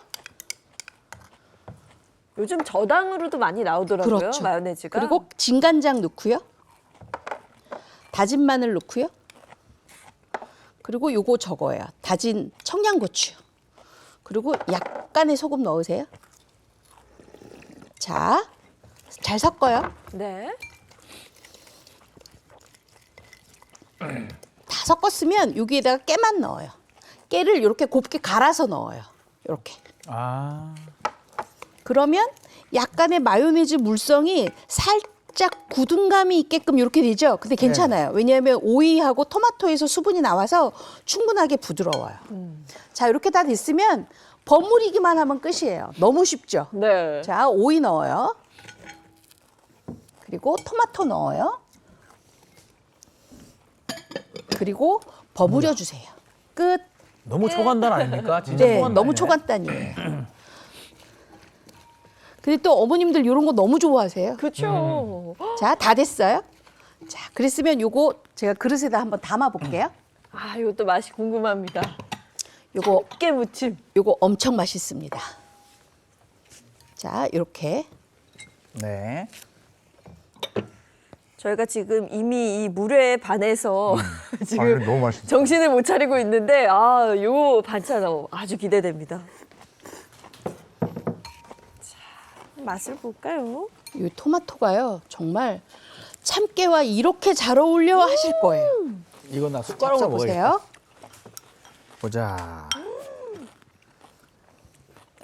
요즘 저당으로도 많이 나오더라고요, 그렇죠. 마요네즈가. 그리고 진간장 넣고요. 다진 마늘 넣고요. 그리고 요거 저거예요. 다진 청양고추. 그리고 약간의 소금 넣으세요. 자, 잘 섞어요. 네. 다 섞었으면 여기에다가 깨만 넣어요. 깨를 이렇게 곱게 갈아서 넣어요. 이렇게. 아. 그러면 약간의 마요네즈 물성이 살짝 굳은감이 있게끔 이렇게 되죠. 근데 괜찮아요. 왜냐하면 오이하고 토마토에서 수분이 나와서 충분하게 부드러워요. 자, 이렇게 다 됐으면 버무리기만 하면 끝이에요. 너무 쉽죠. 네. 자, 오이 넣어요. 그리고 토마토 넣어요. 그리고 버무려 주세요. 끝. 너무 초간단 아닙니까? 진짜 네, 초간단이네. 너무 초간단이에요. 근데 또 어머님들 이런 거 너무 좋아하세요. 그렇죠. 자, 다 됐어요. 자, 그랬으면 요거 제가 그릇에다 한번 담아 볼게요. 아, 이것도 맛이 궁금합니다. 요거 깨무침. 요거 엄청 맛있습니다. 자, 이렇게 네. 저희가 지금 이미 이 물회에 반해서 아, 지금 이거 너무 맛있다. 정신을 못 차리고 있는데 요 반찬 아주 기대됩니다. 자, 맛을 볼까요? 이 토마토가요 정말 참깨와 이렇게 잘 어울려 하실 거예요. 이거 나 숟가락으로 먹어야겠다. 보세요. 보자.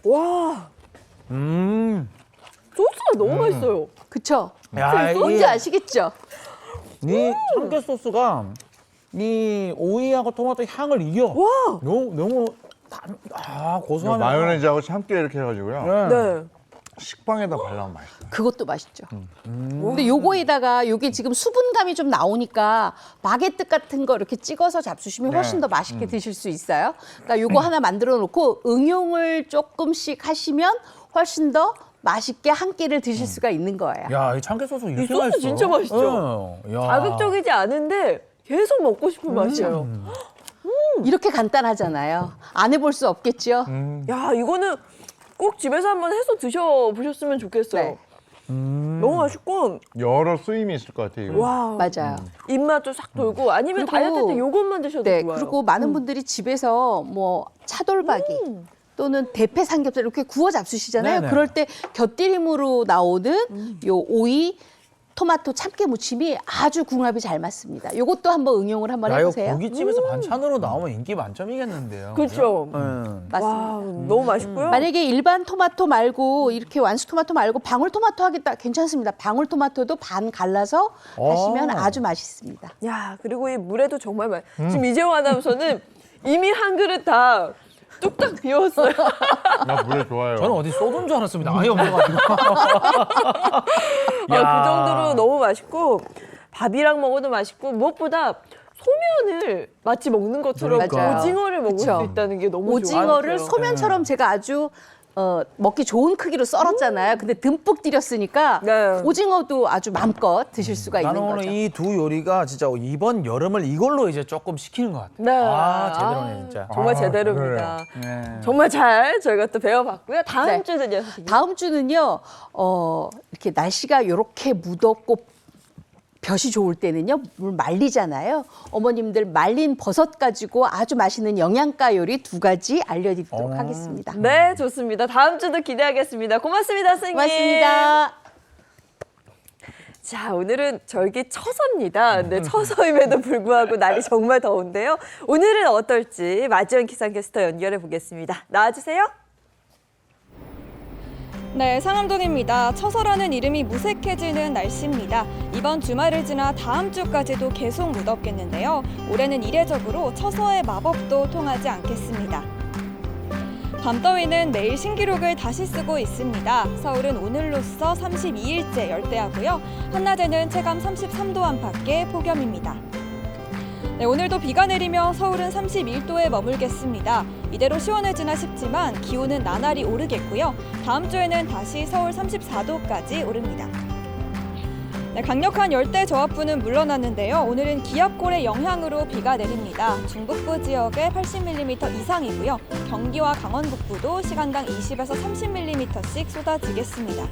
와, 소스가 너무 맛있어요. 그쵸? 야, 뭔지 아시겠죠? 이 참깨 소스가 이 오이하고 토마토 향을 이겨. 와. 너무 이거 고소하면 마요네즈하고 참깨 이렇게 해가지고요. 네. 식빵에다 발라면 맛있어요. 그것도 맛있죠. 근데 요거에다가 요게 지금 수분감이 좀 나오니까 바게트 같은 거 이렇게 찍어서 잡수시면 훨씬 더 맛있게 드실 수 있어요. 그러니까 요거 하나 만들어 놓고 응용을 조금씩 하시면 훨씬 더 맛있게 한 끼를 드실 수가 있는 거예요. 야, 이 참깨 소스 이렇게 소스 맛있어. 진짜 맛있죠? 응. 야. 자극적이지 않은데 계속 먹고 싶은 맛이에요. 이렇게 간단하잖아요. 안 해볼 수 없겠죠? 야, 이거는 꼭 집에서 한번 해서 드셔보셨으면 좋겠어요. 네. 너무 맛있고, 여러 쓰임이 있을 것 같아요. 이거. 와, 맞아요. 입맛도 싹 돌고, 아니면 그리고- 다이어트 때 요것만 드셔도 네, 좋아요. 그리고 많은 분들이 집에서 뭐 차돌박이 또는 대패 삼겹살 이렇게 구워 잡수시잖아요. 네네. 그럴 때 곁들임으로 나오는 요 오이, 토마토, 참깨 무침이 아주 궁합이 잘 맞습니다. 요것도 한번 응용을 한번 야, 이거 해보세요. 고깃집에서 반찬으로 나오면 인기 만점이겠는데요. 그렇죠. 응. 맞습니다. 와, 너무 맛있고요. 만약에 일반 토마토 말고 이렇게 완숙 토마토 말고 방울토마토 하겠다 괜찮습니다. 방울토마토도 반 갈라서 하시면 아주 맛있습니다. 야, 그리고 이 물에도 정말 지금 이재용 아나운서는 이미 한 그릇 다 뚝딱 비웠어요. 나 물에 좋아요. 저는 어디 쏟은 줄 알았습니다. 아예 없어가지고. 그 정도로 너무 맛있고 밥이랑 먹어도 맛있고 무엇보다 소면을 마치 먹는 것처럼 맞아요. 오징어를 먹을 그쵸. 수 있다는 게 너무 오징어를 좋아요. 소면처럼 제가 아주 먹기 좋은 크기로 썰었잖아요. 근데 듬뿍 들였으니까 네. 오징어도 아주 마음껏 드실 수가 있는 나는 오늘 거죠. 이 두 요리가 진짜 이번 여름을 이걸로 이제 조금 식히는 것 같아요. 네. 아, 제대로네 진짜. 정말 아, 제대로입니다. 네. 정말 잘 저희가 또 배워봤고요. 다음 네. 주는요. 선생님? 다음 주는요. 이렇게 날씨가 이렇게 무덥고 볕이 좋을 때는요. 물 말리잖아요. 어머님들 말린 버섯 가지고 아주 맛있는 영양가 요리 2가지 알려드리도록 하겠습니다. 네, 좋습니다. 다음 주도 기대하겠습니다. 고맙습니다, 선생님. 고맙습니다. 자, 오늘은 절기 처서입니다. 근데 처서임에도 불구하고 날이 정말 더운데요. 오늘은 어떨지 마지원 기상캐스터 연결해 보겠습니다. 나와주세요. 네, 상암동입니다. 처서라는 이름이 무색해지는 날씨입니다. 이번 주말을 지나 다음 주까지도 계속 무덥겠는데요. 올해는 이례적으로 처서의 마법도 통하지 않겠습니다. 밤더위는 매일 신기록을 다시 쓰고 있습니다. 서울은 오늘로써 32일째 열대야고요. 한낮에는 체감 33도 안팎의 폭염입니다. 네, 오늘도 비가 내리며 서울은 31도에 머물겠습니다. 이대로 시원해지나 싶지만 기온은 나날이 오르겠고요. 다음 주에는 다시 서울 34도까지 오릅니다. 네, 강력한 열대 저하부는 물러났는데요. 오늘은 기압골의 영향으로 비가 내립니다. 중북부 지역에 80mm 이상이고요. 경기와 강원 북부도 시간당 20에서 30mm씩 쏟아지겠습니다.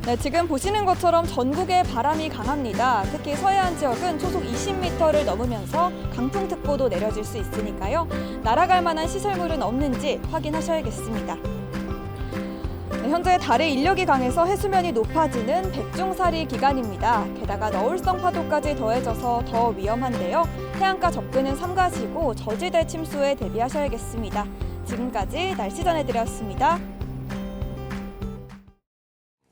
네, 지금 보시는 것처럼 전국에 바람이 강합니다. 특히 서해안 지역은 초속 20m를 넘으면서 강풍특보도 내려질 수 있으니까요. 날아갈 만한 시설물은 없는지 확인하셔야겠습니다. 네, 현재 달의 인력이 강해서 해수면이 높아지는 백중사리 기간입니다. 게다가 너울성 파도까지 더해져서 더 위험한데요. 해안가 접근은 삼가시고 저지대 침수에 대비하셔야겠습니다. 지금까지 날씨 전해드렸습니다.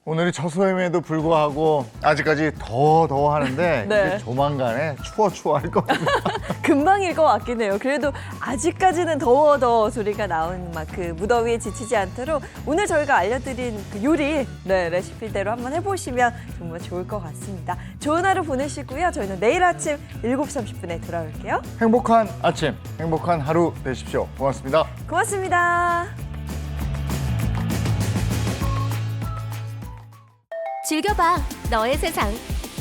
오늘이 처소임에도 불구하고 아직까지 더워 하는데 네. 이제 조만간에 추워 할 겁니다. 금방일 것 같긴 해요. 그래도 아직까지는 더워 소리가 나오는 막 그 무더위에 지치지 않도록 오늘 저희가 알려드린 그 요리 레시피대로 한번 해보시면 정말 좋을 것 같습니다. 좋은 하루 보내시고요. 저희는 내일 아침 7시 30분에 돌아올게요. 행복한 아침, 행복한 하루 되십시오. 고맙습니다. 고맙습니다. 즐겨봐 너의 세상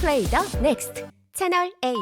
플레이 더 넥스트 채널 A